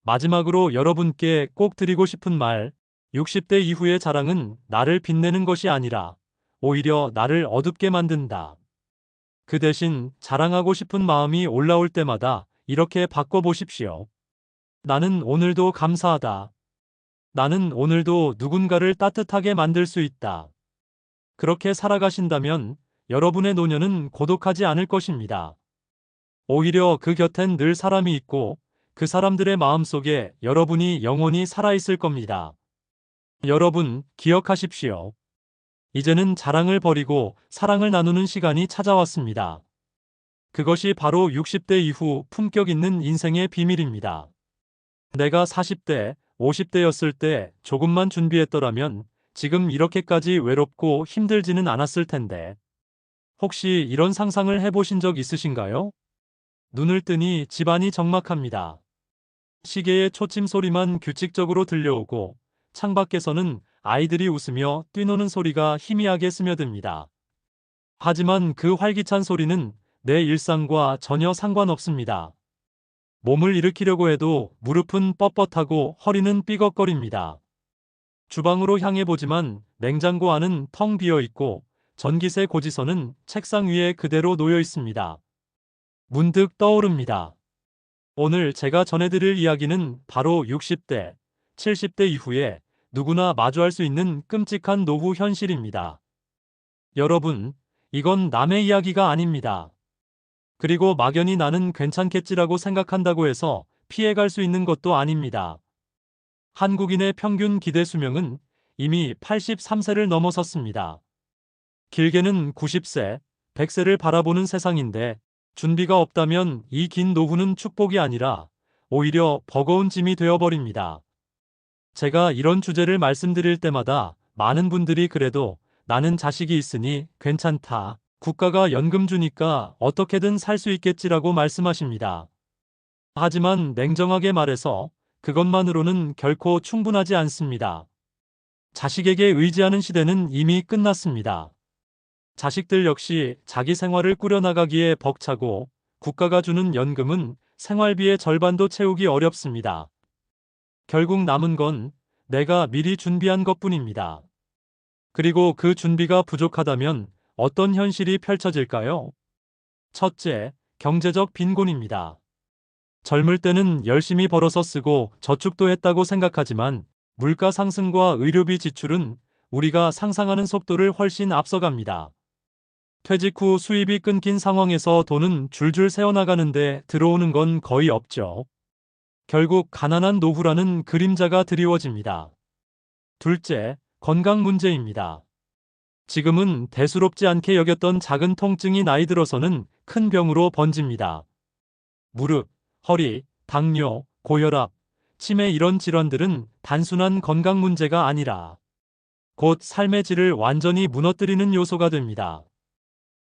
마지막으로 여러분께 꼭 드리고 싶은 말, 60대 이후의 자랑은 나를 빛내는 것이 아니라 오히려 나를 어둡게 만든다. 그 대신 자랑하고 싶은 마음이 올라올 때마다 이렇게 바꿔보십시오. 나는 오늘도 감사하다. 나는 오늘도 누군가를 따뜻하게 만들 수 있다. 그렇게 살아가신다면 여러분의 노년은 고독하지 않을 것입니다. 오히려 그 곁엔 늘 사람이 있고 그 사람들의 마음속에 여러분이 영원히 살아있을 겁니다. 여러분, 기억하십시오. 이제는 자랑을 버리고 사랑을 나누는 시간이 찾아왔습니다. 그것이 바로 60대 이후 품격 있는 인생의 비밀입니다. 내가 40대, 50대였을 때 조금만 준비했더라면 지금 이렇게까지 외롭고 힘들지는 않았을 텐데. 혹시 이런 상상을 해보신 적 있으신가요? 눈을 뜨니 집안이 적막합니다. 시계의 초침 소리만 규칙적으로 들려오고 창밖에서는 아이들이 웃으며 뛰노는 소리가 희미하게 스며듭니다. 하지만 그 활기찬 소리는 내 일상과 전혀 상관없습니다. 몸을 일으키려고 해도 무릎은 뻣뻣하고 허리는 삐걱거립니다. 주방으로 향해 보지만 냉장고 안은 텅 비어 있고 전기세 고지서는 책상 위에 그대로 놓여 있습니다. 문득 떠오릅니다. 오늘 제가 전해드릴 이야기는 바로 60대, 70대 이후에 누구나 마주할 수 있는 끔찍한 노후 현실입니다. 여러분, 이건 남의 이야기가 아닙니다. 그리고 막연히 나는 괜찮겠지라고 생각한다고 해서 피해갈 수 있는 것도 아닙니다. 한국인의 평균 기대 수명은 이미 83세를 넘어섰습니다. 길게는 90세, 100세를 바라보는 세상인데 준비가 없다면 이 긴 노후는 축복이 아니라 오히려 버거운 짐이 되어버립니다. 제가 이런 주제를 말씀드릴 때마다 많은 분들이 그래도 나는 자식이 있으니 괜찮다. 국가가 연금 주니까 어떻게든 살 수 있겠지라고 말씀하십니다. 하지만 냉정하게 말해서 그것만으로는 결코 충분하지 않습니다. 자식에게 의지하는 시대는 이미 끝났습니다. 자식들 역시 자기 생활을 꾸려나가기에 벅차고 국가가 주는 연금은 생활비의 절반도 채우기 어렵습니다. 결국 남은 건 내가 미리 준비한 것뿐입니다. 그리고 그 준비가 부족하다면 어떤 현실이 펼쳐질까요? 첫째, 경제적 빈곤입니다. 젊을 때는 열심히 벌어서 쓰고 저축도 했다고 생각하지만 물가 상승과 의료비 지출은 우리가 상상하는 속도를 훨씬 앞서갑니다. 퇴직 후 수입이 끊긴 상황에서 돈은 줄줄 새어나가는데 들어오는 건 거의 없죠. 결국 가난한 노후라는 그림자가 드리워집니다. 둘째, 건강 문제입니다. 지금은 대수롭지 않게 여겼던 작은 통증이 나이 들어서는 큰 병으로 번집니다. 무릎, 허리, 당뇨, 고혈압, 치매 이런 질환들은 단순한 건강 문제가 아니라 곧 삶의 질을 완전히 무너뜨리는 요소가 됩니다.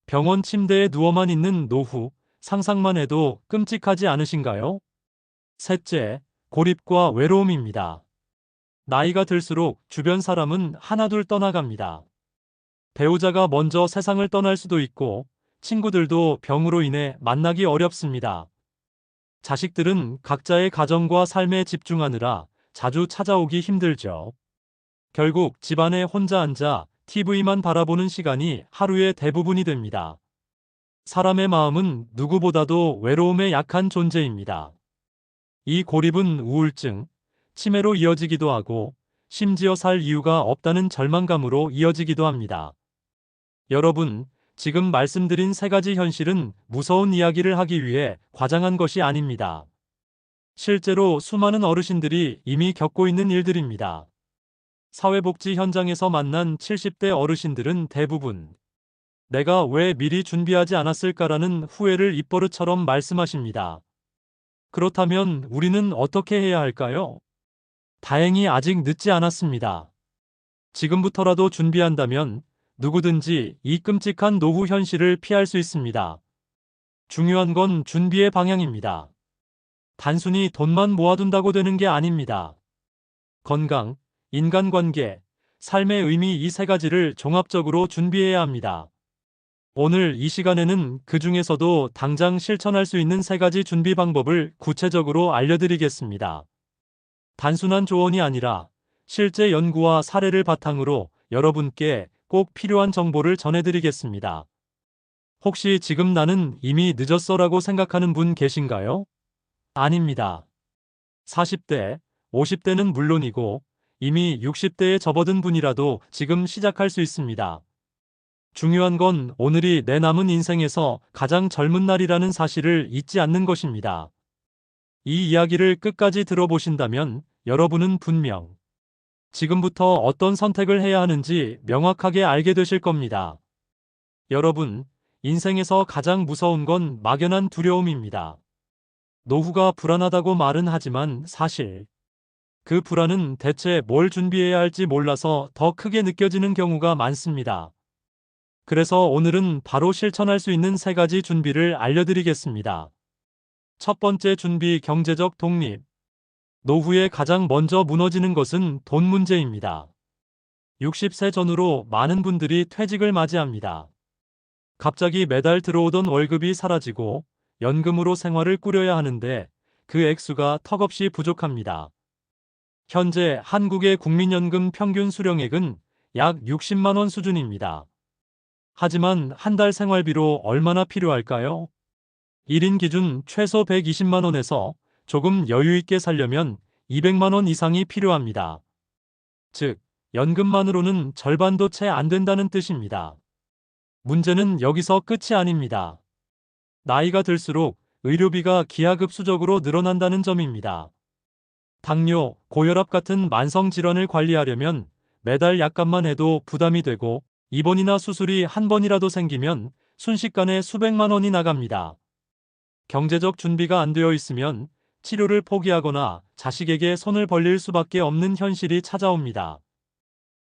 병원 침대에 누워만 있는 노후, 상상만 해도 끔찍하지 않으신가요? 셋째, 고립과 외로움입니다. 나이가 들수록 주변 사람은 하나둘 떠나갑니다. 배우자가 먼저 세상을 떠날 수도 있고 친구들도 병으로 인해 만나기 어렵습니다. 자식들은 각자의 가정과 삶에 집중하느라 자주 찾아오기 힘들죠. 결국 집안에 혼자 앉아 TV만 바라보는 시간이 하루의 대부분이 됩니다. 사람의 마음은 누구보다도 외로움에 약한 존재입니다. 이 고립은 우울증, 치매로 이어지기도 하고 심지어 살 이유가 없다는 절망감으로 이어지기도 합니다. 여러분, 지금 말씀드린 세 가지 현실은 무서운 이야기를 하기 위해 과장한 것이 아닙니다. 실제로 수많은 어르신들이 이미 겪고 있는 일들입니다. 사회복지 현장에서 만난 70대 어르신들은 대부분 내가 왜 미리 준비하지 않았을까라는 후회를 입버릇처럼 말씀하십니다. 그렇다면 우리는 어떻게 해야 할까요? 다행히 아직 늦지 않았습니다. 지금부터라도 준비한다면 누구든지 이 끔찍한 노후 현실을 피할 수 있습니다. 중요한 건 준비의 방향입니다. 단순히 돈만 모아둔다고 되는 게 아닙니다. 건강, 인간관계, 삶의 의미 이 세 가지를 종합적으로 준비해야 합니다. 오늘 이 시간에는 그 중에서도 당장 실천할 수 있는 세 가지 준비 방법을 구체적으로 알려드리겠습니다. 단순한 조언이 아니라 실제 연구와 사례를 바탕으로 여러분께 꼭 필요한 정보를 전해드리겠습니다. 혹시 지금 나는 이미 늦었어라고 생각하는 분 계신가요? 아닙니다. 40대, 50대는 물론이고 이미 60대에 접어든 분이라도 지금 시작할 수 있습니다. 중요한 건 오늘이 내 남은 인생에서 가장 젊은 날이라는 사실을 잊지 않는 것입니다. 이 이야기를 끝까지 들어보신다면 여러분은 분명 지금부터 어떤 선택을 해야 하는지 명확하게 알게 되실 겁니다. 여러분, 인생에서 가장 무서운 건 막연한 두려움입니다. 노후가 불안하다고 말은 하지만 사실 그 불안은 대체 뭘 준비해야 할지 몰라서 더 크게 느껴지는 경우가 많습니다. 그래서 오늘은 바로 실천할 수 있는 세 가지 준비를 알려드리겠습니다. 첫 번째 준비, 경제적 독립. 노후에 가장 먼저 무너지는 것은 돈 문제입니다. 60세 전후로 많은 분들이 퇴직을 맞이합니다. 갑자기 매달 들어오던 월급이 사라지고 연금으로 생활을 꾸려야 하는데 그 액수가 턱없이 부족합니다. 현재 한국의 국민연금 평균 수령액은 약 60만 원 수준입니다. 하지만 한 달 생활비로 얼마나 필요할까요? 1인 기준 최소 120만 원에서 조금 여유 있게 살려면 200만 원 이상이 필요합니다. 즉, 연금만으로는 절반도 채 안 된다는 뜻입니다. 문제는 여기서 끝이 아닙니다. 나이가 들수록 의료비가 기하급수적으로 늘어난다는 점입니다. 당뇨, 고혈압 같은 만성질환을 관리하려면 매달 약값만 해도 부담이 되고 입원이나 수술이 한 번이라도 생기면 순식간에 수백만 원이 나갑니다. 경제적 준비가 안 되어 있으면 치료를 포기하거나 자식에게 손을 벌릴 수밖에 없는 현실이 찾아옵니다.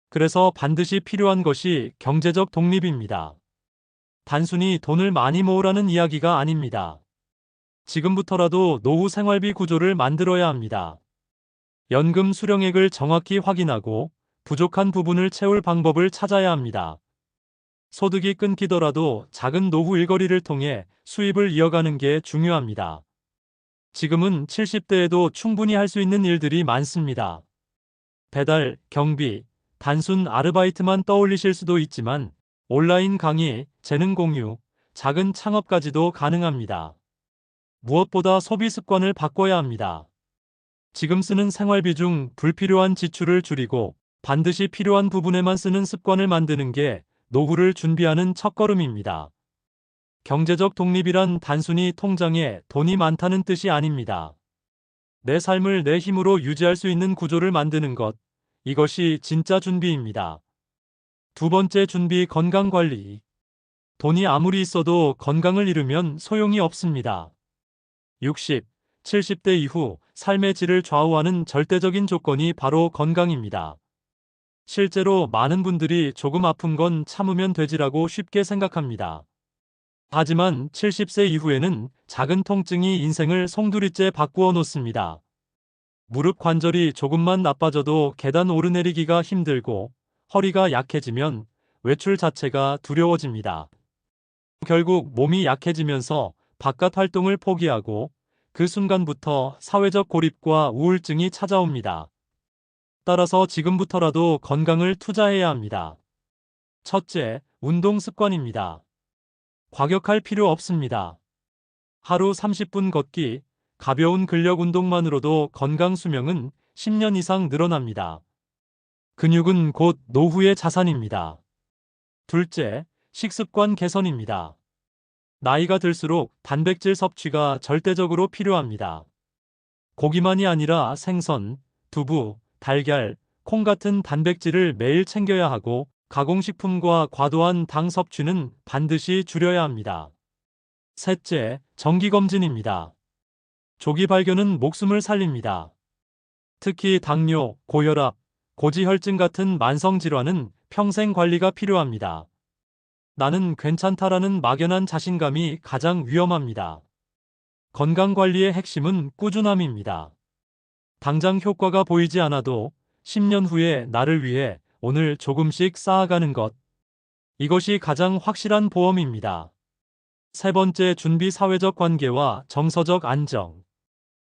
그래서 반드시 필요한 것이 경제적 독립입니다. 단순히 돈을 많이 모으라는 이야기가 아닙니다. 지금부터라도 노후 생활비 구조를 만들어야 합니다. 연금 수령액을 정확히 확인하고 부족한 부분을 채울 방법을 찾아야 합니다. 소득이 끊기더라도 작은 노후 일거리를 통해 수입을 이어가는 게 중요합니다. 지금은 70대에도 충분히 할 수 있는 일들이 많습니다. 배달, 경비, 단순 아르바이트만 떠올리실 수도 있지만 온라인 강의, 재능 공유, 작은 창업까지도 가능합니다. 무엇보다 소비 습관을 바꿔야 합니다. 지금 쓰는 생활비 중 불필요한 지출을 줄이고 반드시 필요한 부분에만 쓰는 습관을 만드는 게 노후를 준비하는 첫걸음입니다. 경제적 독립이란 단순히 통장에 돈이 많다는 뜻이 아닙니다. 내 삶을 내 힘으로 유지할 수 있는 구조를 만드는 것, 이것이 진짜 준비입니다. 두 번째 준비, 건강관리. 돈이 아무리 있어도 건강을 잃으면 소용이 없습니다. 60, 70대 이후 삶의 질을 좌우하는 절대적인 조건이 바로 건강입니다. 실제로 많은 분들이 조금 아픈 건 참으면 되지라고 쉽게 생각합니다. 하지만 70세 이후에는 작은 통증이 인생을 송두리째 바꾸어 놓습니다. 무릎 관절이 조금만 나빠져도 계단 오르내리기가 힘들고 허리가 약해지면 외출 자체가 두려워집니다. 결국 몸이 약해지면서 바깥 활동을 포기하고 그 순간부터 사회적 고립과 우울증이 찾아옵니다. 따라서 지금부터라도 건강을 투자해야 합니다. 첫째, 운동 습관입니다. 과격할 필요 없습니다. 하루 30분 걷기, 가벼운 근력 운동만으로도 건강 수명은 10년 이상 늘어납니다. 근육은 곧 노후의 자산입니다. 둘째, 식습관 개선입니다. 나이가 들수록 단백질 섭취가 절대적으로 필요합니다. 고기만이 아니라 생선, 두부, 달걀, 콩 같은 단백질을 매일 챙겨야 하고 가공식품과 과도한 당 섭취는 반드시 줄여야 합니다. 셋째, 정기검진입니다. 조기 발견은 목숨을 살립니다. 특히 당뇨, 고혈압, 고지혈증 같은 만성질환은 평생 관리가 필요합니다. 나는 괜찮다라는 막연한 자신감이 가장 위험합니다. 건강관리의 핵심은 꾸준함입니다. 당장 효과가 보이지 않아도 10년 후에 나를 위해 오늘 조금씩 쌓아가는 것. 이것이 가장 확실한 보험입니다. 세 번째, 준비, 사회적 관계와 정서적 안정.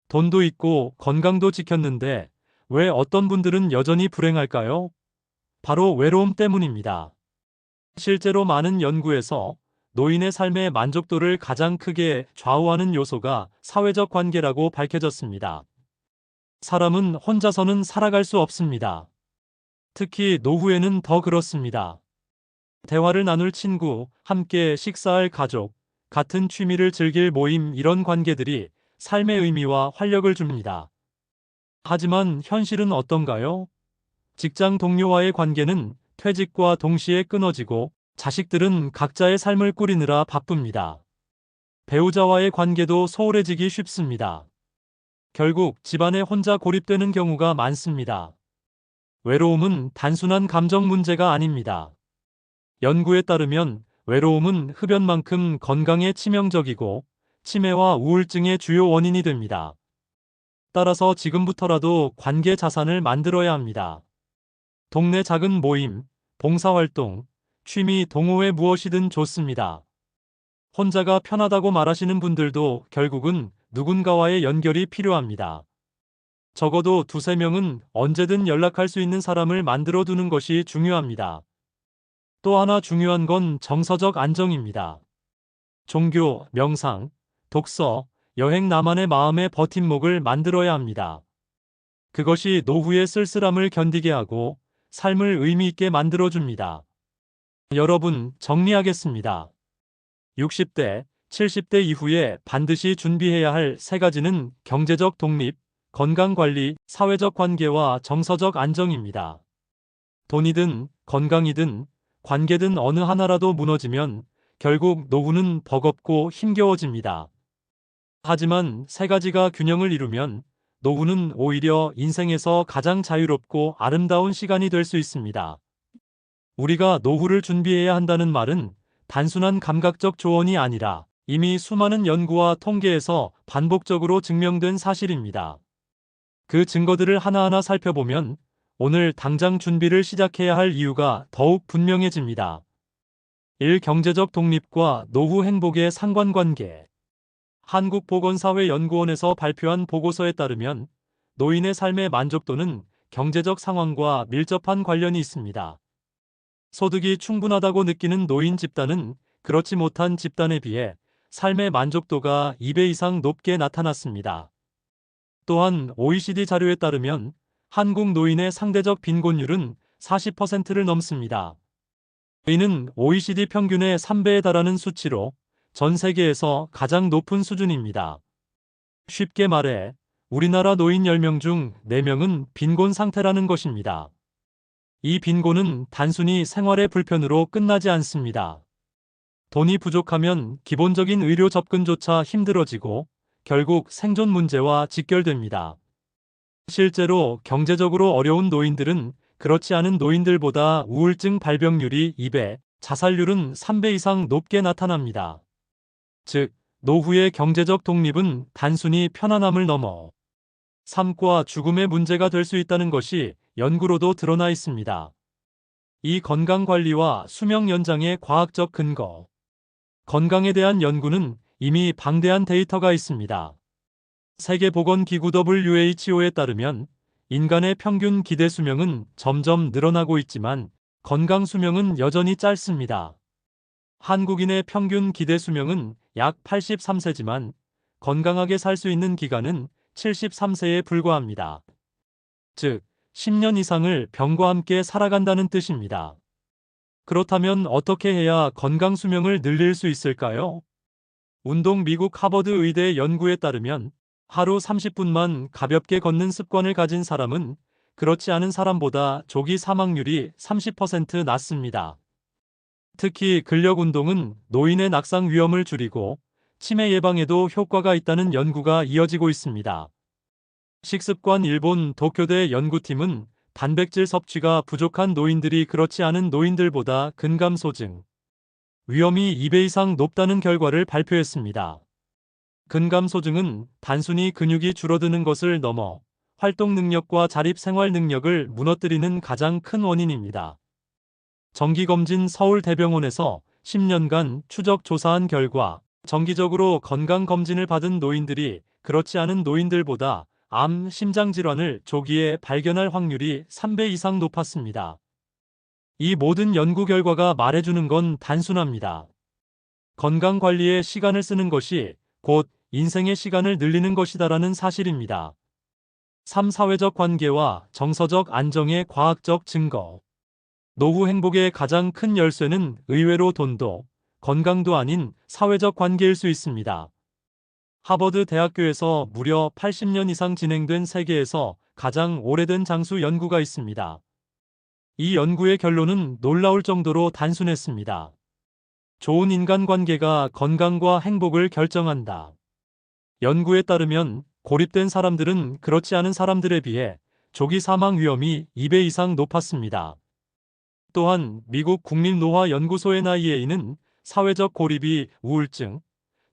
돈도 있고 건강도 지켰는데 왜 어떤 분들은 여전히 불행할까요? 바로 외로움 때문입니다. 실제로 많은 연구에서 노인의 삶의 만족도를 가장 크게 좌우하는 요소가 사회적 관계라고 밝혀졌습니다. 사람은 혼자서는 살아갈 수 없습니다. 특히 노후에는 더 그렇습니다. 대화를 나눌 친구, 함께 식사할 가족, 같은 취미를 즐길 모임, 이런 관계들이 삶의 의미와 활력을 줍니다. 하지만 현실은 어떤가요? 직장 동료와의 관계는 퇴직과 동시에 끊어지고 자식들은 각자의 삶을 꾸리느라 바쁩니다. 배우자와의 관계도 소홀해지기 쉽습니다. 결국 집안에 혼자 고립되는 경우가 많습니다. 외로움은 단순한 감정 문제가 아닙니다. 연구에 따르면 외로움은 흡연만큼 건강에 치명적이고 치매와 우울증의 주요 원인이 됩니다. 따라서 지금부터라도 관계 자산을 만들어야 합니다. 동네 작은 모임, 봉사활동, 취미, 동호회 무엇이든 좋습니다. 혼자가 편하다고 말하시는 분들도 결국은 누군가와의 연결이 필요합니다. 적어도 두세 명은 언제든 연락할 수 있는 사람을 만들어 두는 것이 중요합니다. 또 하나 중요한 건 정서적 안정입니다. 종교, 명상, 독서, 여행, 나만의 마음의 버팀목을 만들어야 합니다. 그것이 노후의 쓸쓸함을 견디게 하고 삶을 의미 있게 만들어줍니다. 여러분, 정리하겠습니다. 60대, 70대 이후에 반드시 준비해야 할 세 가지는 경제적 독립, 건강관리, 사회적 관계와 정서적 안정입니다. 돈이든 건강이든 관계든 어느 하나라도 무너지면 결국 노후는 버겁고 힘겨워집니다. 하지만 세 가지가 균형을 이루면 노후는 오히려 인생에서 가장 자유롭고 아름다운 시간이 될 수 있습니다. 우리가 노후를 준비해야 한다는 말은 단순한 감각적 조언이 아니라 이미 수많은 연구와 통계에서 반복적으로 증명된 사실입니다. 그 증거들을 하나하나 살펴보면 오늘 당장 준비를 시작해야 할 이유가 더욱 분명해집니다. 1. 경제적 독립과 노후 행복의 상관관계. 한국보건사회연구원에서 발표한 보고서에 따르면 노인의 삶의 만족도는 경제적 상황과 밀접한 관련이 있습니다. 소득이 충분하다고 느끼는 노인 집단은 그렇지 못한 집단에 비해 삶의 만족도가 2배 이상 높게 나타났습니다. 또한 OECD 자료에 따르면 한국 노인의 상대적 빈곤율은 40%를 넘습니다. 이는 OECD 평균의 3배에 달하는 수치로 전 세계에서 가장 높은 수준입니다. 쉽게 말해 우리나라 노인 10명 중 4명은 빈곤 상태라는 것입니다. 이 빈곤은 단순히 생활의 불편으로 끝나지 않습니다. 돈이 부족하면 기본적인 의료 접근조차 힘들어지고 결국 생존 문제와 직결됩니다. 실제로 경제적으로 어려운 노인들은 그렇지 않은 노인들보다 우울증 발병률이 2배, 자살률은 3배 이상 높게 나타납니다. 즉, 노후의 경제적 독립은 단순히 편안함을 넘어 삶과 죽음의 문제가 될 수 있다는 것이 연구로도 드러나 있습니다. 이 건강관리와 수명 연장의 과학적 근거. 건강에 대한 연구는 이미 방대한 데이터가 있습니다. 세계보건기구 WHO에 따르면 인간의 평균 기대 수명은 점점 늘어나고 있지만 건강 수명은 여전히 짧습니다. 한국인의 평균 기대 수명은 약 83세지만 건강하게 살 수 있는 기간은 73세에 불과합니다. 즉, 10년 이상을 병과 함께 살아간다는 뜻입니다. 그렇다면 어떻게 해야 건강 수명을 늘릴 수 있을까요? 운동 미국 하버드 의대 연구에 따르면 하루 30분만 가볍게 걷는 습관을 가진 사람은 그렇지 않은 사람보다 조기 사망률이 30% 낮습니다. 특히 근력 운동은 노인의 낙상 위험을 줄이고 치매 예방에도 효과가 있다는 연구가 이어지고 있습니다. 식습관 일본 도쿄대 연구팀은 단백질 섭취가 부족한 노인들이 그렇지 않은 노인들보다 근감소증 위험이 2배 이상 높다는 결과를 발표했습니다. 근감소증은 단순히 근육이 줄어드는 것을 넘어 활동 능력과 자립 생활 능력을 무너뜨리는 가장 큰 원인입니다. 정기검진 서울대병원에서 10년간 추적 조사한 결과 정기적으로 건강검진을 받은 노인들이 그렇지 않은 노인들보다 암, 심장질환을 조기에 발견할 확률이 3배 이상 높았습니다. 이 모든 연구 결과가 말해주는 건 단순합니다. 건강관리에 시간을 쓰는 것이 곧 인생의 시간을 늘리는 것이다라는 사실입니다. 3. 사회적 관계와 정서적 안정의 과학적 증거. 노후 행복의 가장 큰 열쇠는 의외로 돈도 건강도 아닌 사회적 관계일 수 있습니다. 하버드 대학교에서 무려 80년 이상 진행된 세계에서 가장 오래된 장수 연구가 있습니다. 이 연구의 결론은 놀라울 정도로 단순했습니다. 좋은 인간관계가 건강과 행복을 결정한다. 연구에 따르면 고립된 사람들은 그렇지 않은 사람들에 비해 조기 사망 위험이 2배 이상 높았습니다. 또한 미국 국립노화연구소의 NIA는 사회적 고립이 우울증,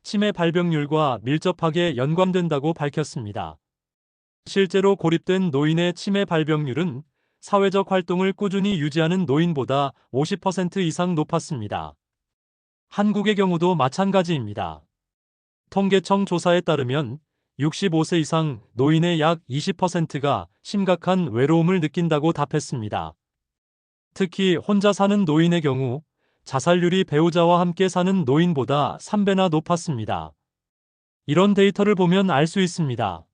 치매 발병률과 밀접하게 연관된다고 밝혔습니다. 실제로 고립된 노인의 치매 발병률은 사회적 활동을 꾸준히 유지하는 노인보다 50% 이상 높았습니다. 한국의 경우도 마찬가지입니다. 통계청 조사에 따르면 65세 이상 노인의 약 20%가 심각한 외로움을 느낀다고 답했습니다. 특히 혼자 사는 노인의 경우 자살률이 배우자와 함께 사는 노인보다 3배나 높았습니다. 이런 데이터를 보면 알 수 있습니다.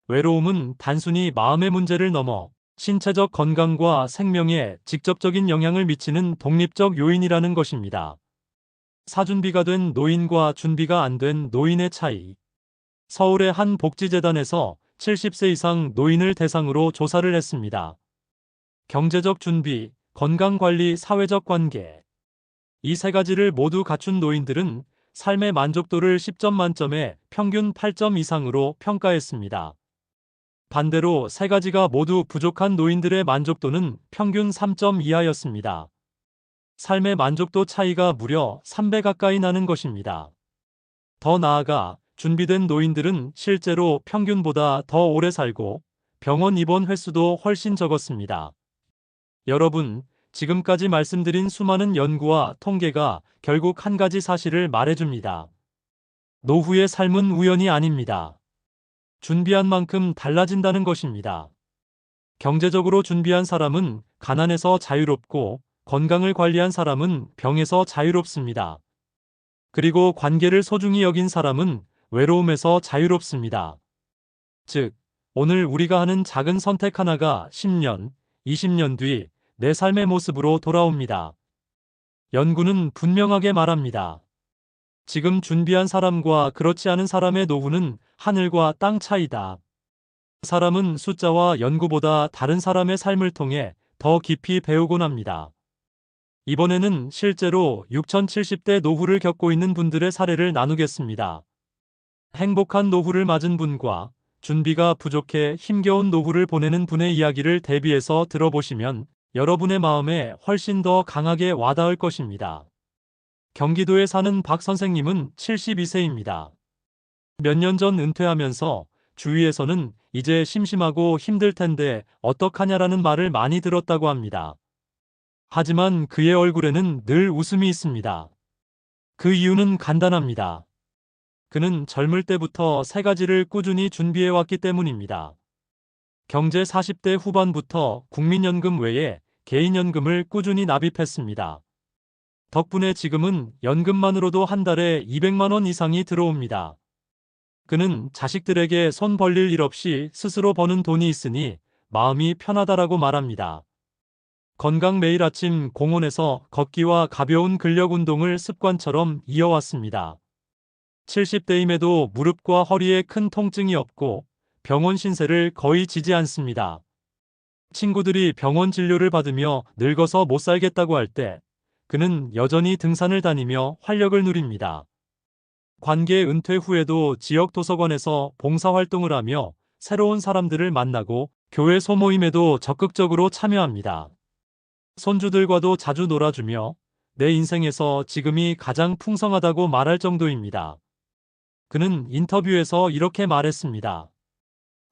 외로움은 단순히 마음의 문제를 넘어 신체적 건강과 생명에 직접적인 영향을 미치는 독립적 요인이라는 것입니다. 사준비가 된 노인과 준비가 안 된 노인의 차이. 서울의 한 복지재단에서 70세 이상 노인을 대상으로 조사를 했습니다. 경제적 준비, 건강관리, 사회적 관계. 이 세 가지를 모두 갖춘 노인들은 삶의 만족도를 10점 만점에 평균 8점 이상으로 평가했습니다. 반대로 세 가지가 모두 부족한 노인들의 만족도는 평균 3점 이하였습니다. 삶의 만족도 차이가 무려 3배 가까이 나는 것입니다. 더 나아가 준비된 노인들은 실제로 평균보다 더 오래 살고 병원 입원 횟수도 훨씬 적었습니다. 여러분, 지금까지 말씀드린 수많은 연구와 통계가 결국 한 가지 사실을 말해줍니다. 노후의 삶은 우연이 아닙니다. 준비한 만큼 달라진다는 것입니다. 경제적으로 준비한 사람은 가난에서 자유롭고 건강을 관리한 사람은 병에서 자유롭습니다. 그리고 관계를 소중히 여긴 사람은 외로움에서 자유롭습니다. 즉, 오늘 우리가 하는 작은 선택 하나가 10년, 20년 뒤 내 삶의 모습으로 돌아옵니다. 연구는 분명하게 말합니다. 지금 준비한 사람과 그렇지 않은 사람의 노후는 하늘과 땅 차이다. 사람은 숫자와 연구보다 다른 사람의 삶을 통해 더 깊이 배우곤 합니다. 이번에는 실제로 6070대 노후를 겪고 있는 분들의 사례를 나누겠습니다. 행복한 노후를 맞은 분과 준비가 부족해 힘겨운 노후를 보내는 분의 이야기를 대비해서 들어보시면 여러분의 마음에 훨씬 더 강하게 와닿을 것입니다. 경기도에 사는 박 선생님은 72세입니다. 몇 년 전 은퇴하면서 주위에서는 이제 심심하고 힘들 텐데 어떡하냐라는 말을 많이 들었다고 합니다. 하지만 그의 얼굴에는 늘 웃음이 있습니다. 그 이유는 간단합니다. 그는 젊을 때부터 세 가지를 꾸준히 준비해왔기 때문입니다. 경제 40대 후반부터 국민연금 외에 개인연금을 꾸준히 납입했습니다. 덕분에 지금은 연금만으로도 한 달에 200만 원 이상이 들어옵니다. 그는 자식들에게 손 벌릴 일 없이 스스로 버는 돈이 있으니 마음이 편하다라고 말합니다. 건강 매일 아침 공원에서 걷기와 가벼운 근력 운동을 습관처럼 이어왔습니다. 70대임에도 무릎과 허리에 큰 통증이 없고 병원 신세를 거의 지지 않습니다. 친구들이 병원 진료를 받으며 늙어서 못 살겠다고 할 때 그는 여전히 등산을 다니며 활력을 누립니다. 관계 은퇴 후에도 지역 도서관에서 봉사활동을 하며 새로운 사람들을 만나고 교회 소모임에도 적극적으로 참여합니다. 손주들과도 자주 놀아주며 내 인생에서 지금이 가장 풍성하다고 말할 정도입니다. 그는 인터뷰에서 이렇게 말했습니다.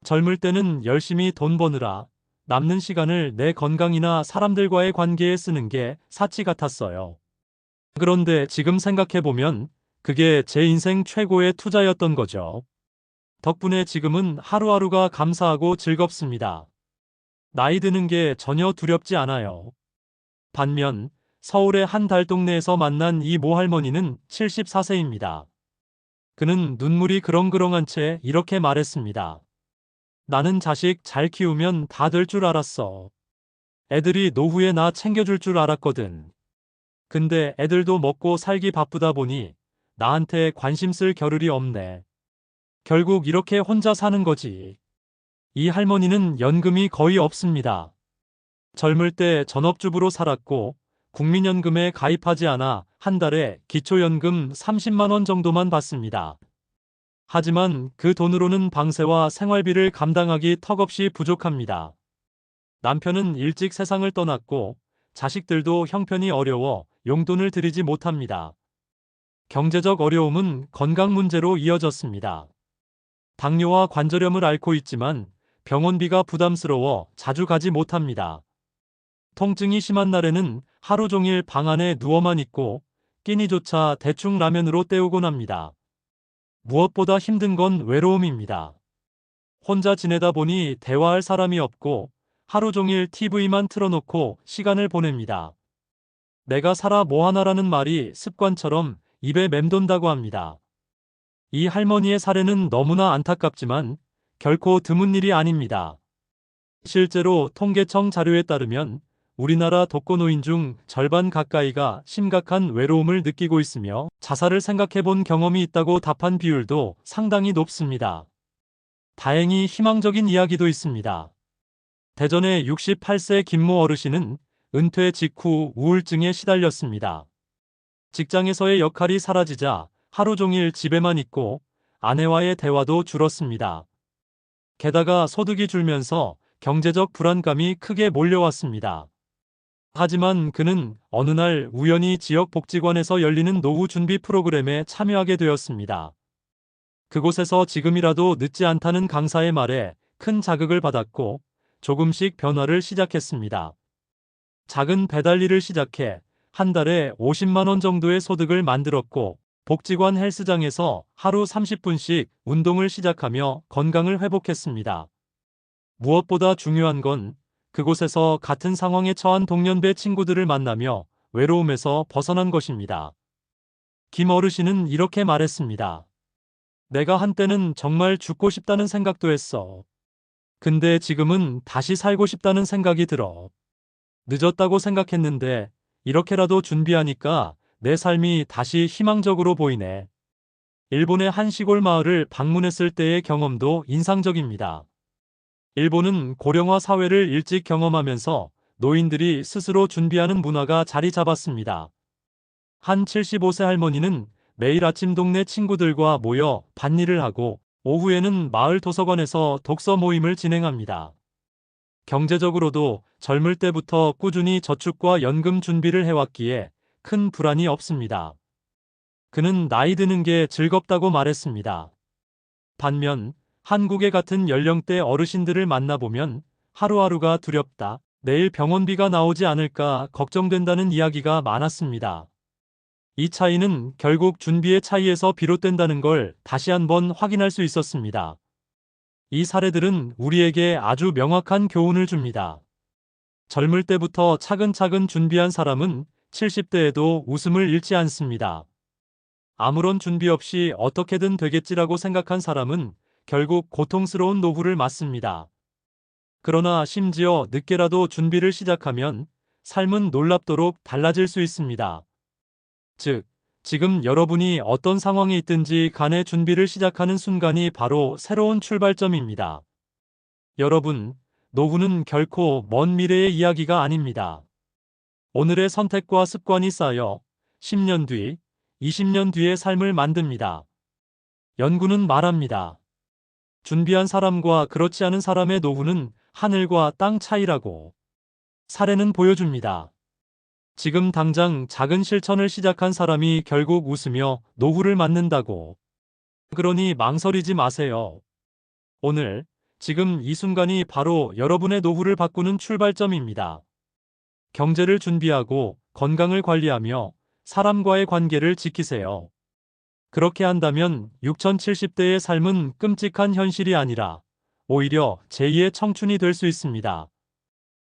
젊을 때는 열심히 돈 버느라 남는 시간을 내 건강이나 사람들과의 관계에 쓰는 게 사치 같았어요. 그런데 지금 생각해보면 그게 제 인생 최고의 투자였던 거죠. 덕분에 지금은 하루하루가 감사하고 즐겁습니다. 나이 드는 게 전혀 두렵지 않아요. 반면 서울의 한 달동네에서 만난 이 모할머니는 74세입니다. 그는 눈물이 그렁그렁한 채 이렇게 말했습니다. 나는 자식 잘 키우면 다 될 줄 알았어. 애들이 노후에 나 챙겨줄 줄 알았거든. 근데 애들도 먹고 살기 바쁘다 보니 나한테 관심 쓸 겨를이 없네. 결국 이렇게 혼자 사는 거지. 이 할머니는 연금이 거의 없습니다. 젊을 때 전업주부로 살았고 국민연금에 가입하지 않아 한 달에 기초연금 30만 원 정도만 받습니다. 하지만 그 돈으로는 방세와 생활비를 감당하기 턱없이 부족합니다. 남편은 일찍 세상을 떠났고 자식들도 형편이 어려워 용돈을 드리지 못합니다. 경제적 어려움은 건강 문제로 이어졌습니다. 당뇨와 관절염을 앓고 있지만 병원비가 부담스러워 자주 가지 못합니다. 통증이 심한 날에는 하루 종일 방 안에 누워만 있고 끼니조차 대충 라면으로 때우곤 합니다. 무엇보다 힘든 건 외로움입니다. 혼자 지내다 보니 대화할 사람이 없고 하루 종일 TV만 틀어놓고 시간을 보냅니다. 내가 살아 뭐하나라는 말이 습관처럼 입에 맴돈다고 합니다. 이 할머니의 사례는 너무나 안타깝지만 결코 드문 일이 아닙니다. 실제로 통계청 자료에 따르면 우리나라 독거노인 중 절반 가까이가 심각한 외로움을 느끼고 있으며 자살을 생각해 본 경험이 있다고 답한 비율도 상당히 높습니다. 다행히 희망적인 이야기도 있습니다. 대전의 68세 김모 어르신은 은퇴 직후 우울증에 시달렸습니다. 직장에서의 역할이 사라지자 하루 종일 집에만 있고 아내와의 대화도 줄었습니다. 게다가 소득이 줄면서 경제적 불안감이 크게 몰려왔습니다. 하지만 그는 어느 날 우연히 지역복지관에서 열리는 노후 준비 프로그램에 참여하게 되었습니다. 그곳에서 지금이라도 늦지 않다는 강사의 말에 큰 자극을 받았고 조금씩 변화를 시작했습니다. 작은 배달 일을 시작해 한 달에 50만 원 정도의 소득을 만들었고 복지관 헬스장에서 하루 30분씩 운동을 시작하며 건강을 회복했습니다. 무엇보다 중요한 건 그곳에서 같은 상황에 처한 동년배 친구들을 만나며 외로움에서 벗어난 것입니다. 김 어르신은 이렇게 말했습니다. 내가 한때는 정말 죽고 싶다는 생각도 했어. 근데 지금은 다시 살고 싶다는 생각이 들어. 늦었다고 생각했는데 이렇게라도 준비하니까 내 삶이 다시 희망적으로 보이네. 일본의 한 시골 마을을 방문했을 때의 경험도 인상적입니다. 일본은 고령화 사회를 일찍 경험하면서 노인들이 스스로 준비하는 문화가 자리 잡았습니다. 한 75세 할머니는 매일 아침 동네 친구들과 모여 밭일을 하고 오후에는 마을 도서관에서 독서 모임을 진행합니다. 경제적으로도 젊을 때부터 꾸준히 저축과 연금 준비를 해왔기에 큰 불안이 없습니다. 그는 나이 드는 게 즐겁다고 말했습니다. 반면 한국의 같은 연령대 어르신들을 만나보면 하루하루가 두렵다, 내일 병원비가 나오지 않을까 걱정된다는 이야기가 많았습니다. 이 차이는 결국 준비의 차이에서 비롯된다는 걸 다시 한번 확인할 수 있었습니다. 이 사례들은 우리에게 아주 명확한 교훈을 줍니다. 젊을 때부터 차근차근 준비한 사람은 70대에도 웃음을 잃지 않습니다. 아무런 준비 없이 어떻게든 되겠지라고 생각한 사람은 결국 고통스러운 노후를 맞습니다. 그러나 심지어 늦게라도 준비를 시작하면 삶은 놀랍도록 달라질 수 있습니다. 즉, 지금 여러분이 어떤 상황에 있든지 간에 준비를 시작하는 순간이 바로 새로운 출발점입니다. 여러분, 노후는 결코 먼 미래의 이야기가 아닙니다. 오늘의 선택과 습관이 쌓여 10년 뒤, 20년 뒤의 삶을 만듭니다. 연구는 말합니다. 준비한 사람과 그렇지 않은 사람의 노후는 하늘과 땅 차이라고. 사례는 보여줍니다. 지금 당장 작은 실천을 시작한 사람이 결국 웃으며 노후를 맞는다고. 그러니 망설이지 마세요. 오늘, 지금 이 순간이 바로 여러분의 노후를 바꾸는 출발점입니다. 경제를 준비하고 건강을 관리하며 사람과의 관계를 지키세요. 그렇게 한다면 6070대의 삶은 끔찍한 현실이 아니라 오히려 제2의 청춘이 될 수 있습니다.